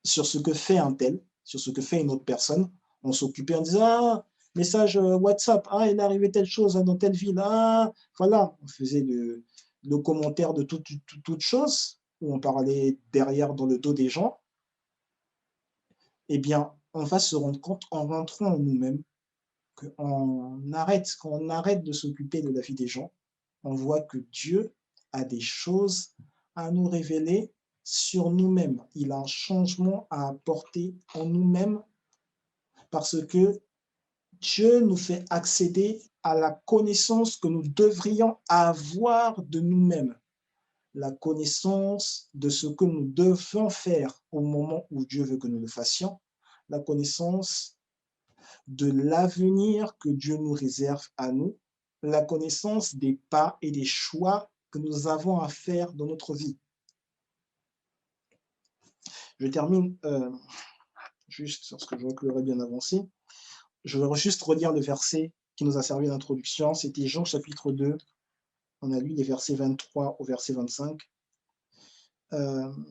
sur ce que fait un tel, sur ce que fait une autre personne, on s'occupait en disant « Ah, message WhatsApp, ah, il est arrivé telle chose dans telle ville, ah, voilà ». On faisait le commentaire de toute chose, où on parlait derrière dans le dos des gens. Eh bien, on va se rendre compte en rentrant en nous-mêmes quand on arrête de s'occuper de la vie des gens, on voit que Dieu a des choses à nous révéler sur nous-mêmes. Il a un changement à apporter en nous-mêmes parce que Dieu nous fait accéder à la connaissance que nous devrions avoir de nous-mêmes. La connaissance de ce que nous devons faire au moment où Dieu veut que nous le fassions. La connaissance de l'avenir que Dieu nous réserve à nous, la connaissance des pas et des choix que nous avons à faire dans notre vie. Je termine juste parce que je vois que l'heure est bien avancée. Je vais juste relire le verset qui nous a servi d'introduction. C'était Jean chapitre 2. On a lu les versets 23 au verset 25.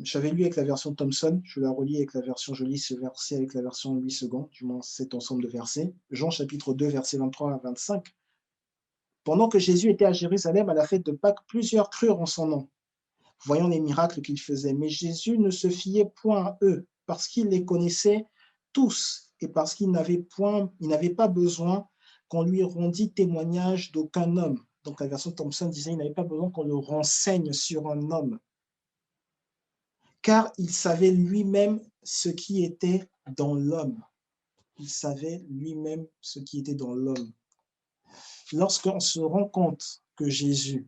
J'avais lu avec la version Thomson, je la relis avec la version, je lis ce verset avec la version 8 secondes, du moins cet ensemble de versets. Jean chapitre 2, versets 23 à 25. Pendant que Jésus était à Jérusalem à la fête de Pâques, plusieurs crurent en son nom, voyant les miracles qu'il faisait. Mais Jésus ne se fiait point à eux, parce qu'il les connaissait tous et parce qu'il n'avait pas besoin qu'on lui rendît témoignage d'aucun homme. Donc la version Thomson disait qu'il n'avait pas besoin qu'on le renseigne sur un homme, car il savait lui-même ce qui était dans l'homme. Il savait lui-même ce qui était dans l'homme. Lorsqu'on se rend compte que Jésus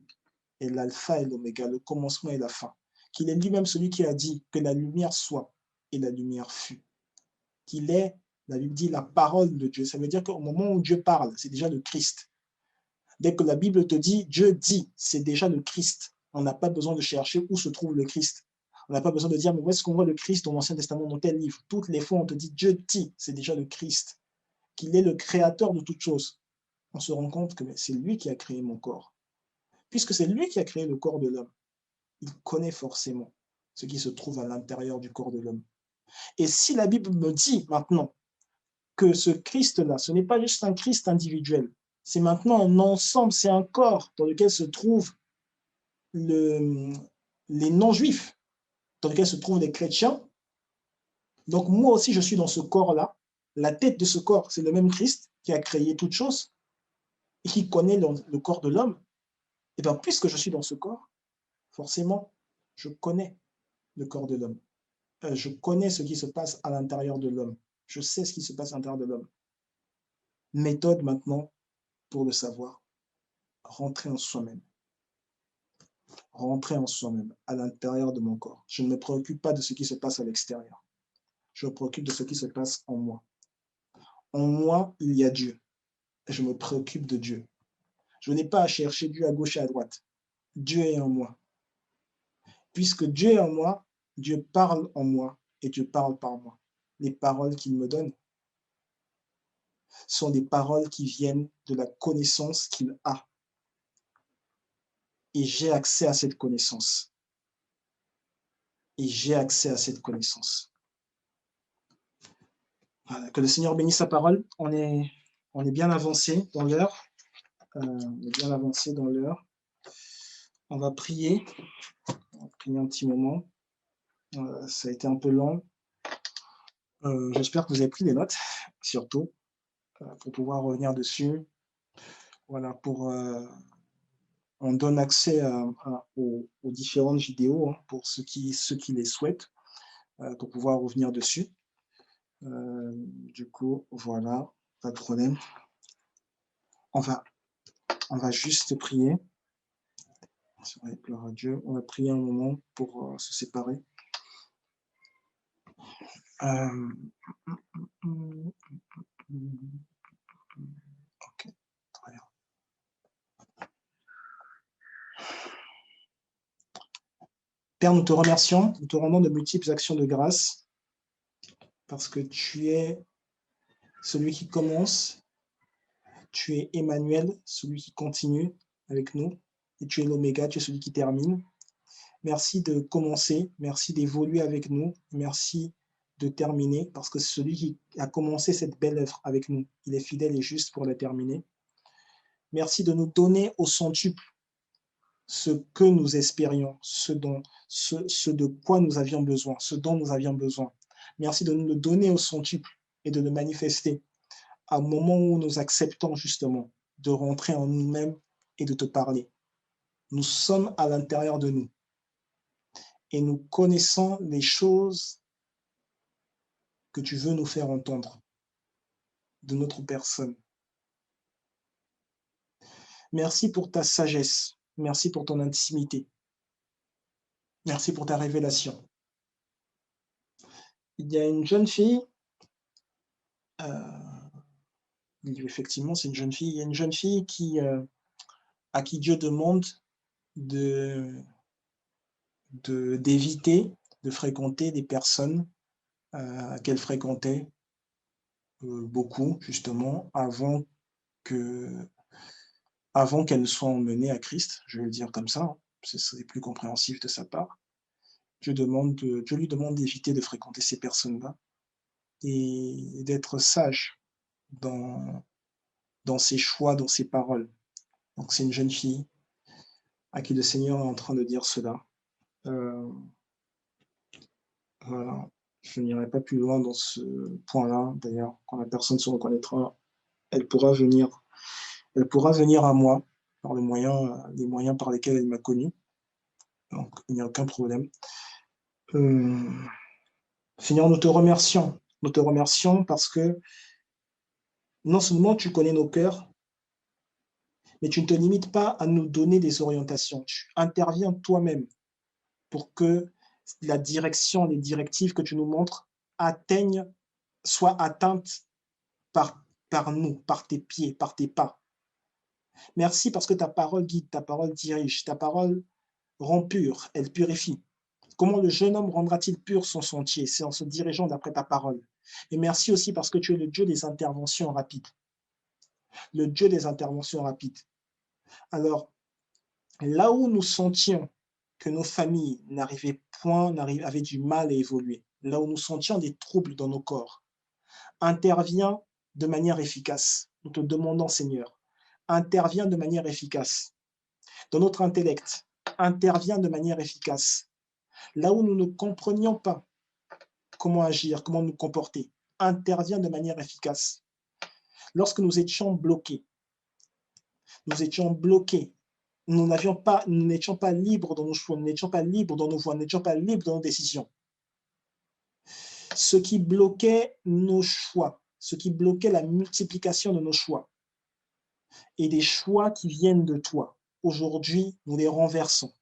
est l'alpha et l'oméga, le commencement et la fin, qu'il est lui-même celui qui a dit que la lumière soit et la lumière fut, qu'il est, la Bible dit, la parole de Dieu. Ça veut dire qu'au moment où Dieu parle, c'est déjà le Christ. Dès que la Bible te dit, Dieu dit, c'est déjà le Christ. On n'a pas besoin de chercher où se trouve le Christ. On n'a pas besoin de dire, mais où est-ce qu'on voit le Christ dans l'Ancien Testament, dans tel livre? Toutes les fois, on te dit, Dieu dit, c'est déjà le Christ, qu'il est le créateur de toutes choses. on se rend compte que c'est lui qui a créé mon corps. Puisque c'est lui qui a créé le corps de l'homme, il connaît forcément ce qui se trouve à l'intérieur du corps de l'homme. Et si la Bible me dit maintenant que ce Christ-là, ce n'est pas juste un Christ individuel, c'est maintenant un ensemble, c'est un corps dans lequel se trouvent les non-juifs, dans lequel se trouvent les chrétiens. Donc moi aussi, je suis dans ce corps-là. La tête de ce corps, c'est le même Christ qui a créé toutes choses et qui connaît le corps de l'homme. Et bien, puisque je suis dans ce corps, forcément, je connais le corps de l'homme. Je connais ce qui se passe à l'intérieur de l'homme. Je sais ce qui se passe à l'intérieur de l'homme. Méthode maintenant pour le savoir. Rentrer en soi-même. Rentrer en soi-même, à l'intérieur de mon corps. Je ne me préoccupe pas de ce qui se passe à l'extérieur. Je me préoccupe de ce qui se passe en moi. En moi, il y a Dieu. Je me préoccupe de Dieu. Je n'ai pas à chercher Dieu à gauche et à droite. Dieu est en moi. Puisque Dieu est en moi, Dieu parle en moi et Dieu parle par moi. Les paroles qu'il me donne sont des paroles qui viennent de la connaissance qu'il a. Et j'ai accès à cette connaissance. Et j'ai accès à cette connaissance. Voilà, que le Seigneur bénisse sa parole. On est bien avancé dans l'heure. On est bien avancé dans l'heure. On va prier. On va prier un petit moment. Ça a été un peu long. J'espère que vous avez pris des notes, surtout, pour pouvoir revenir dessus. Voilà, on donne accès aux différentes vidéos hein, pour ceux qui les souhaitent, pour pouvoir revenir dessus. Du coup, voilà, pas de problème. On va juste prier. C'est vrai, gloire à Dieu. On va prier un moment pour se séparer. Ok, très bien. Père, nous te remercions, nous te rendons de multiples actions de grâce parce que tu es celui qui commence, tu es Emmanuel, celui qui continue avec nous, et tu es l'Oméga, tu es celui qui termine. Merci de commencer, merci d'évoluer avec nous, merci de terminer, parce que c'est celui qui a commencé cette belle œuvre avec nous. Il est fidèle et juste pour la terminer. Merci de nous donner au centuple ce que nous espérions, ce de quoi nous avions besoin, ce dont nous avions besoin. Merci de nous le donner au centuple et de le manifester à un moment où nous acceptons justement de rentrer en nous-mêmes et de te parler. Nous sommes à l'intérieur de nous et nous connaissons les choses que tu veux nous faire entendre de notre personne. Merci pour ta sagesse. Merci pour ton intimité. Merci pour ta révélation. Il y a une jeune fille, effectivement, c'est une jeune fille. Il y a une jeune fille à qui Dieu demande d'éviter de fréquenter des personnes qu'elle fréquentait beaucoup, justement, avant qu'elle ne soit emmenée à Christ, je vais le dire comme ça, hein, ce serait plus compréhensif de sa part. Dieu lui demande d'éviter de fréquenter ces personnes-là et d'être sage dans ses choix, dans ses paroles. Donc c'est une jeune fille à qui le Seigneur est en train de dire cela. Voilà. Je n'irai pas plus loin dans ce point-là. D'ailleurs, quand la personne se reconnaîtra, elle pourra venir à moi par les moyens par lesquels elle m'a connu. Donc, il n'y a aucun problème. Seigneur, nous te remercions. Nous te remercions parce que non seulement tu connais nos cœurs, mais tu ne te limites pas à nous donner des orientations. Tu interviens toi-même pour que la direction, les directives que tu nous montres soient atteintes par nous, par tes pieds, par tes pas. Merci parce que ta parole guide, ta parole dirige, ta parole rend pur, elle purifie. Comment le jeune homme rendra-t-il pur son sentier? C'est en se dirigeant d'après ta parole. Et merci aussi parce que tu es le Dieu des interventions rapides. le Dieu des interventions rapides. Alors, là où nous sentions que nos familles n'arrivaient point, avaient du mal à évoluer, là où nous sentions des troubles dans nos corps, intervient de manière efficace. Nous te demandons, Seigneur, interviens de manière efficace. Dans notre intellect, intervient de manière efficace. Là où nous ne comprenions pas comment agir, comment nous comporter, intervient de manière efficace. Lorsque nous étions bloqués, nous n'étions pas libres dans nos choix, nous n'étions pas libres dans nos voies, nous n'étions pas libres dans nos décisions. Ce qui bloquait nos choix, ce qui bloquait la multiplication de nos choix, et des choix qui viennent de toi, aujourd'hui, nous les renversons.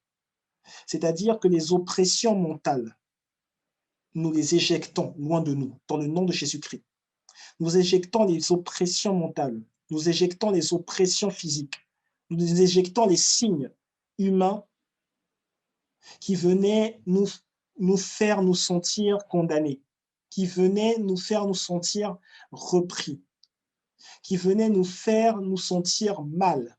C'est-à-dire que les oppressions mentales, nous les éjectons loin de nous, dans le nom de Jésus-Christ. Nous éjectons les oppressions mentales, nous éjectons les oppressions physiques, nous éjectons les signes humains qui venaient nous faire nous sentir condamnés, qui venaient nous faire nous sentir repris, qui venaient nous faire nous sentir mal.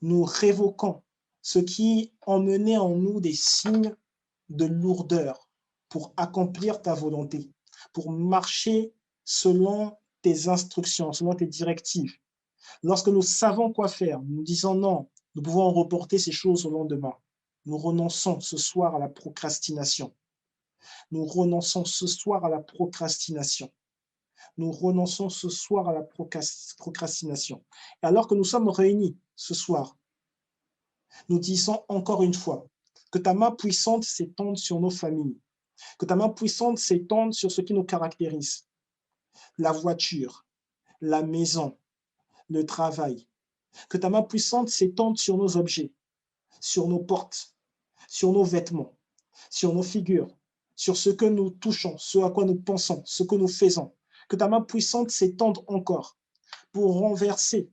Nous révoquons ce qui emmenait en nous des signes de lourdeur pour accomplir ta volonté, pour marcher selon tes instructions, selon tes directives. Lorsque nous savons quoi faire, nous disons non, nous pouvons reporter ces choses au lendemain. Nous renonçons ce soir à la procrastination. Nous renonçons ce soir à la procrastination. Nous renonçons ce soir à la procrastination. Et alors que nous sommes réunis ce soir, nous disons encore une fois que ta main puissante s'étende sur nos familles, que ta main puissante s'étende sur ce qui nous caractérise, la voiture, la maison, le travail, que ta main puissante s'étende sur nos objets, sur nos portes, sur nos vêtements, sur nos figures, sur ce que nous touchons, ce à quoi nous pensons, ce que nous faisons, que ta main puissante s'étende encore pour renverser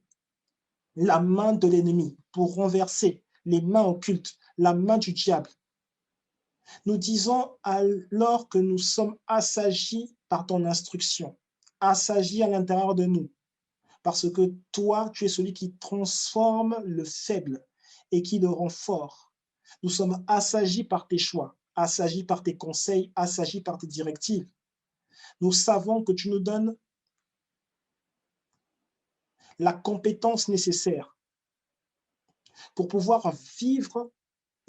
la main de l'ennemi, pour renverser les mains occultes, la main du diable. Nous disons alors que nous sommes assagis par ton instruction, assagis à l'intérieur de nous, parce que toi, tu es celui qui transforme le faible et qui le rend fort. Nous sommes assagis par tes choix, assagis par tes conseils, assagis par tes directives. Nous savons que tu nous donnes la compétence nécessaire pour pouvoir vivre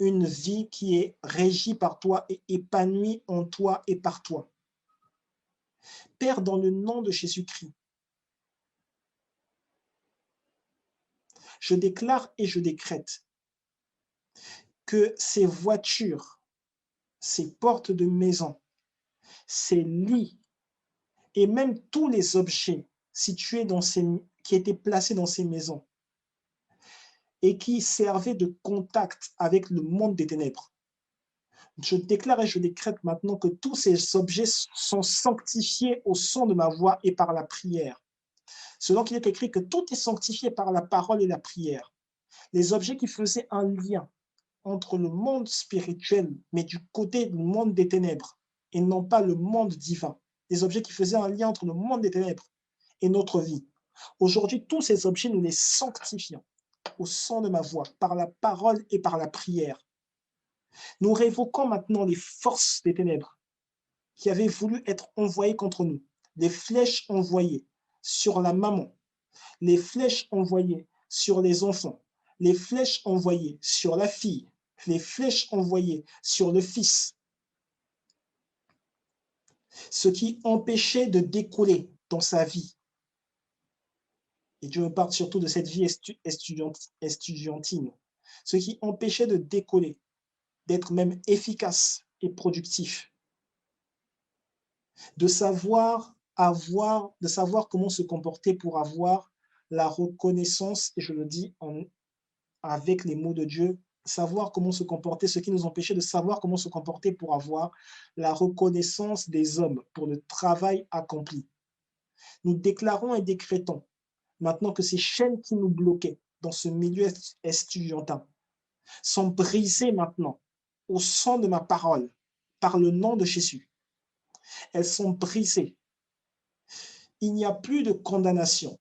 une vie qui est régie par toi et épanouie en toi et par toi. Père, dans le nom de Jésus-Christ, je déclare et je décrète que ces voitures, ces portes de maison, ces lits et même tous les objets situés qui étaient placés dans ces maisons et qui servaient de contact avec le monde des ténèbres. Je déclare et je décrète maintenant que tous ces objets sont sanctifiés au son de ma voix et par la prière. Selon qu'il est écrit que tout est sanctifié par la parole et la prière. Les objets qui faisaient un lien entre le monde spirituel, mais du côté du monde des ténèbres, et non pas le monde divin. Des objets qui faisaient un lien entre le monde des ténèbres et notre vie. Aujourd'hui, tous ces objets, nous les sanctifions au son de ma voix, par la parole et par la prière. Nous révoquons maintenant les forces des ténèbres qui avaient voulu être envoyées contre nous. Les flèches envoyées sur la maman, les flèches envoyées sur les enfants, les flèches envoyées sur la fille, les flèches envoyées sur le fils, ce qui empêchait de décoller dans sa vie. Et Dieu me parle surtout de cette vie estudiantine, ce qui empêchait de décoller, d'être même efficace et productif, de savoir comment se comporter pour avoir la reconnaissance, et je le dis avec les mots de Dieu, savoir comment se comporter, ce qui nous empêchait de savoir comment se comporter pour avoir la reconnaissance des hommes pour le travail accompli. Nous déclarons et décrétons maintenant que ces chaînes qui nous bloquaient dans ce milieu estudiantin sont brisées maintenant au son de ma parole, par le nom de Jésus. Elles sont brisées. Il n'y a plus de condamnation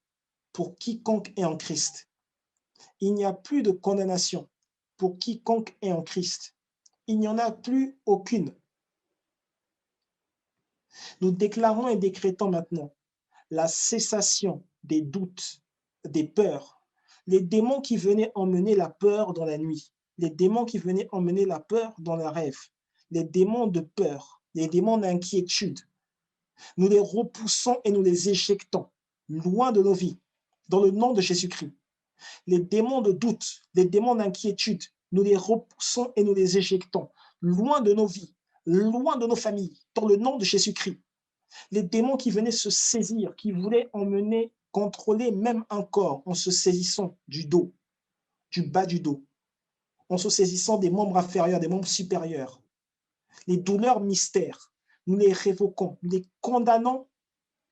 pour quiconque est en Christ. Il n'y a plus de condamnation pour quiconque est en Christ. Il n'y en a plus aucune. Nous déclarons et décrétons maintenant la cessation des doutes, des peurs, les démons qui venaient emmener la peur dans la nuit, les démons qui venaient emmener la peur dans le rêve, les démons de peur, les démons d'inquiétude. Nous les repoussons et nous les éjectons loin de nos vies, dans le nom de Jésus-Christ. Les démons de doute, les démons d'inquiétude, nous les repoussons et nous les éjectons loin de nos vies, loin de nos familles, dans le nom de Jésus-Christ. Les démons qui venaient se saisir, qui voulaient emmener, contrôler même un corps en se saisissant du dos, du bas du dos, en se saisissant des membres inférieurs, des membres supérieurs. Les douleurs mystères, nous les révoquons, nous les condamnons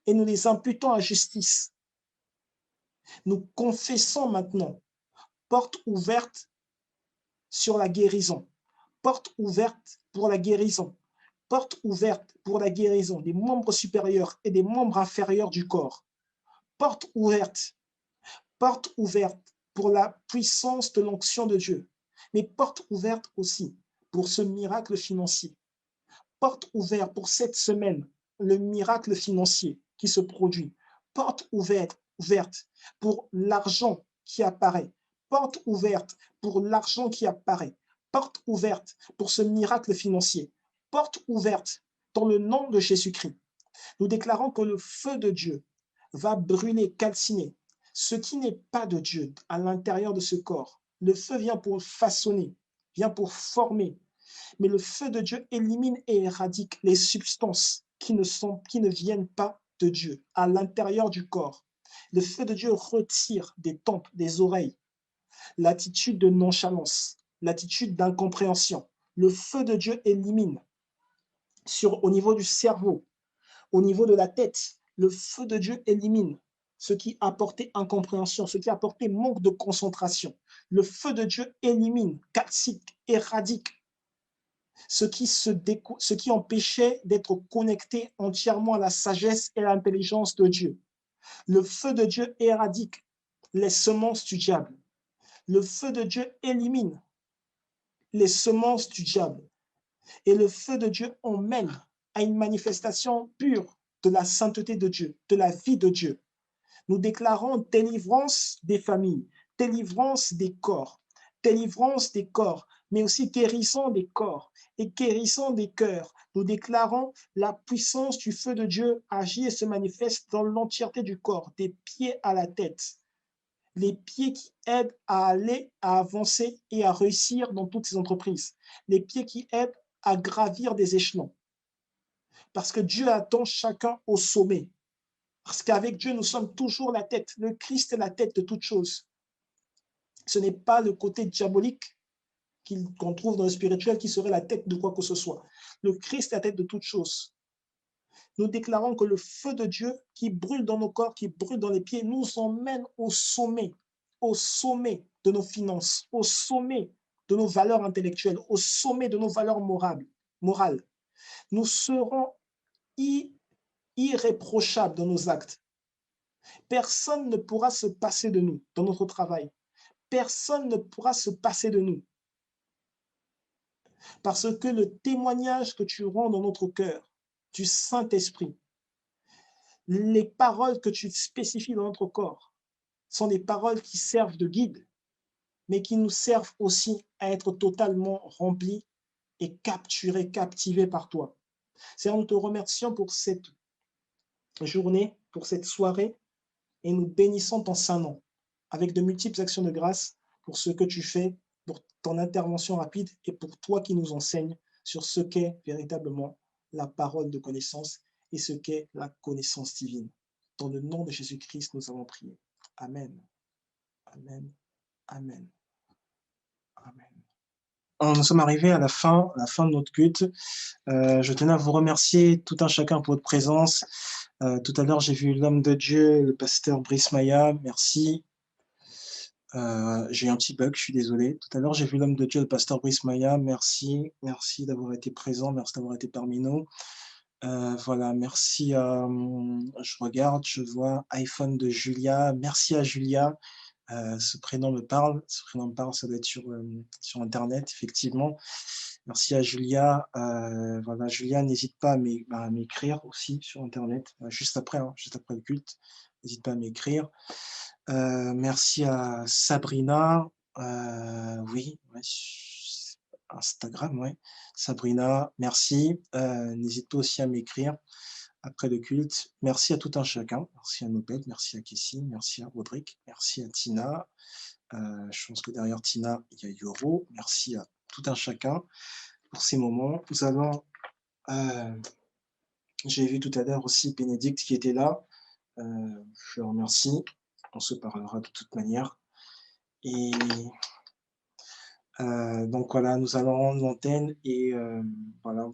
et nous les imputons à justice. Nous confessons maintenant, porte ouverte sur la guérison, porte ouverte pour la guérison, porte ouverte pour la guérison des membres supérieurs et des membres inférieurs du corps. Porte ouverte pour la puissance de l'onction de Dieu, mais porte ouverte aussi pour ce miracle financier. Porte ouverte pour cette semaine, le miracle financier qui se produit. Porte ouverte pour l'argent qui apparaît. Porte ouverte pour l'argent qui apparaît. Porte ouverte pour ce miracle financier. Porte ouverte dans le nom de Jésus-Christ. Nous déclarons que le feu de Dieu va brûler, calciner ce qui n'est pas de Dieu à l'intérieur de ce corps. Le feu vient pour façonner, vient pour former, mais le feu de Dieu élimine et éradique les substances qui ne viennent pas de Dieu à l'intérieur du corps. Le feu de Dieu retire des tempes, des oreilles, l'attitude de nonchalance, l'attitude d'incompréhension. Le feu de Dieu élimine au niveau du cerveau, au niveau de la tête. Le feu de Dieu élimine ce qui apportait incompréhension, ce qui apportait manque de concentration. Le feu de Dieu élimine, calcique, éradique ce qui empêchait d'être connecté entièrement à la sagesse et à l'intelligence de Dieu. Le feu de Dieu éradique les semences du diable. Le feu de Dieu élimine les semences du diable. Et le feu de Dieu emmène à une manifestation pure de la sainteté de Dieu, de la vie de Dieu. Nous déclarons délivrance des familles, délivrance des corps, mais aussi guérison des corps et guérison des cœurs. Nous déclarons la puissance du feu de Dieu agit et se manifeste dans l'entièreté du corps, des pieds à la tête. Les pieds qui aident à aller, à avancer et à réussir dans toutes ces entreprises. Les pieds qui aident à gravir des échelons. Parce que Dieu attend chacun au sommet. Parce qu'avec Dieu, nous sommes toujours la tête. Le Christ est la tête de toutes choses. Ce n'est pas le côté diabolique qu'on trouve dans le spirituel qui serait la tête de quoi que ce soit. Le Christ est la tête de toutes choses. Nous déclarons que le feu de Dieu qui brûle dans nos corps, qui brûle dans les pieds, nous emmène au sommet de nos finances, au sommet de nos valeurs intellectuelles, au sommet de nos valeurs morales. Nous serons irréprochables dans nos actes. Personne ne pourra se passer de nous dans notre travail. Personne ne pourra se passer de nous. Parce que le témoignage que tu rends dans notre cœur du Saint-Esprit, les paroles que tu spécifies dans notre corps, sont des paroles qui servent de guide, mais qui nous servent aussi à être totalement remplis et capturés, captivés par toi. Seigneur, nous te remercions pour cette journée, pour cette soirée, et nous bénissons ton saint nom avec de multiples actions de grâce pour ce que tu fais, pour ton intervention rapide et pour toi qui nous enseignes sur ce qu'est véritablement la parole de connaissance et ce qu'est la connaissance divine. Dans le nom de Jésus-Christ, nous avons prié. Amen. Amen. Amen. Amen. Nous sommes arrivés à la fin de notre culte. Je tenais à vous remercier tout un chacun pour votre présence. Tout à l'heure, j'ai vu l'homme de Dieu, le pasteur Brice Maya. Merci. J'ai eu un petit bug, je suis désolé. Tout à l'heure, j'ai vu l'homme de Dieu, le pasteur Brice Maya. Merci d'avoir été présent, merci d'avoir été parmi nous. Voilà, merci à, je regarde, je vois iPhone de Julia. Merci à Julia. Ce prénom me parle. Ce prénom me parle, ça doit être sur internet, effectivement. Merci à Julia. Voilà, Julia, n'hésite pas à m'écrire aussi sur internet, juste après, hein, juste après le culte. N'hésite pas à m'écrire. Merci à Sabrina. Oui, ouais, Instagram, ouais. Sabrina, merci. N'hésite pas aussi à m'écrire après le culte. Merci à tout un chacun. Merci à Nobel, merci à Kessie, merci à Rodrigue, merci à Tina. Je pense que derrière Tina, il y a Yoro. Merci à tout un chacun pour ces moments. Nous allons, j'ai vu tout à l'heure aussi Bénédicte qui était là. Je le remercie. On se parlera de toute manière. Et donc voilà, nous allons rendre l'antenne et voilà,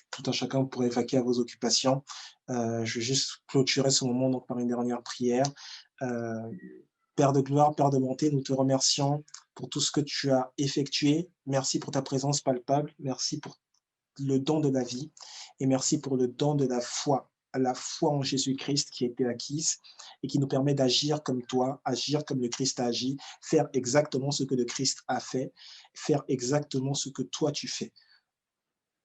tout un chacun pourrait vaquer à vos occupations. Je vais juste clôturer ce moment donc par une dernière prière. Père de gloire, Père de bonté, nous te remercions pour tout ce que tu as effectué. Merci pour ta présence palpable. Merci pour le don de la vie et merci pour le don de la foi en Jésus-Christ qui a été acquise et qui nous permet d'agir comme toi, agir comme le Christ a agi, faire exactement ce que le Christ a fait, faire exactement ce que toi tu fais.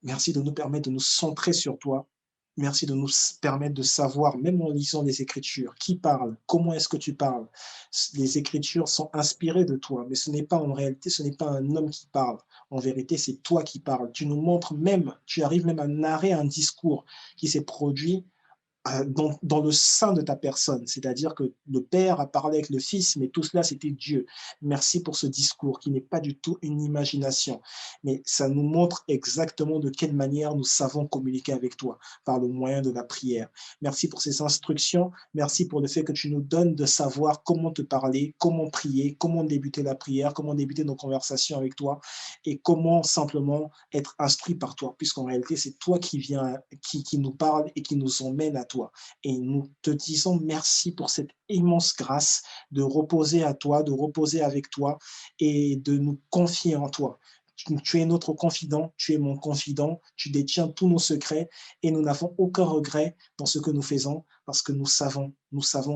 Merci de nous permettre de nous centrer sur toi. Merci de nous permettre de savoir, même en lisant les Écritures, qui parle, comment est-ce que tu parles. Les Écritures sont inspirées de toi, mais ce n'est pas en réalité, ce n'est pas un homme qui parle. En vérité, c'est toi qui parles. Tu nous montres même, tu arrives même à narrer un discours qui s'est produit dans le sein de ta personne, c'est-à-dire que le Père a parlé avec le Fils, mais tout cela, c'était Dieu. Merci pour ce discours qui n'est pas du tout une imagination, mais ça nous montre exactement de quelle manière nous savons communiquer avec toi, par le moyen de la prière. Merci pour ces instructions, merci pour le fait que tu nous donnes de savoir comment te parler, comment prier, comment débuter la prière, comment débuter nos conversations avec toi, et comment simplement être instruit par toi, puisqu'en réalité, c'est toi qui viens, qui nous parle et qui nous emmène à toi. Et nous te disons merci pour cette immense grâce de reposer à toi, de reposer avec toi et de nous confier en toi. Tu es notre confident, tu es mon confident, tu détiens tous nos secrets et nous n'avons aucun regret dans ce que nous faisons parce que nous savons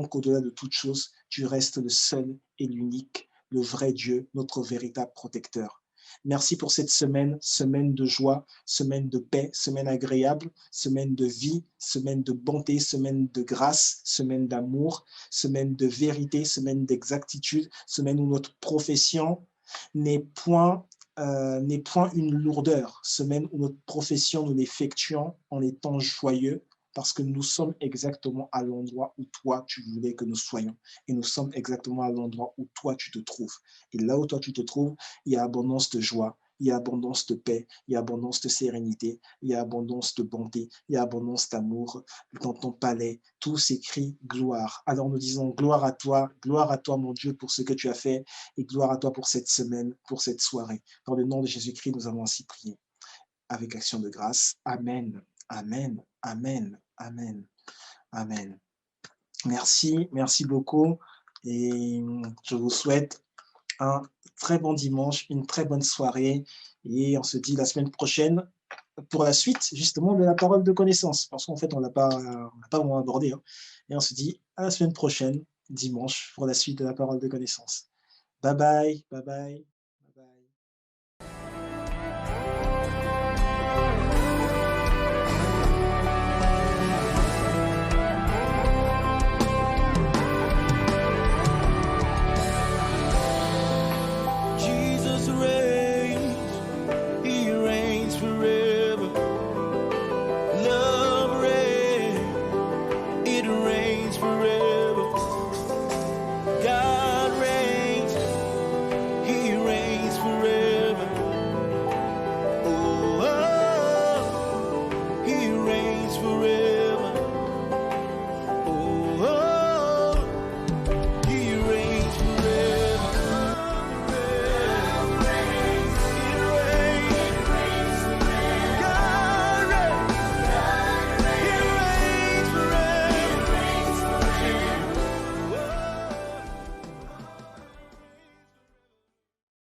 qu'au-delà de toute chose, tu restes le seul et l'unique, le vrai Dieu, notre véritable protecteur. Merci pour cette semaine, semaine de joie, semaine de paix, semaine agréable, semaine de vie, semaine de bonté, semaine de grâce, semaine d'amour, semaine de vérité, semaine d'exactitude, semaine où notre profession n'est point une lourdeur, semaine où notre profession, nous l'effectuons en étant joyeux, parce que nous sommes exactement à l'endroit où toi, tu voulais que nous soyons. Et nous sommes exactement à l'endroit où toi, tu te trouves. Et là où toi, tu te trouves, il y a abondance de joie, il y a abondance de paix, il y a abondance de sérénité, il y a abondance de bonté, il y a abondance d'amour. Dans ton palais, tout s'écrit gloire. Alors nous disons gloire à toi, mon Dieu, pour ce que tu as fait, et gloire à toi pour cette semaine, pour cette soirée. Dans le nom de Jésus-Christ, nous avons ainsi prié. Avec action de grâce. Amen. Amen. Amen. Amen. Amen. Merci beaucoup. Et je vous souhaite un très bon dimanche, une très bonne soirée. Et on se dit la semaine prochaine pour la suite, justement, de la parole de connaissance. Parce qu'en fait, on n'a pas vraiment abordé. Hein. Et on se dit à la semaine prochaine, dimanche, pour la suite de la parole de connaissance. Bye bye. Bye bye. Bye bye. Jesus reigns, he reigns forever. Love reigns, it reigns forever.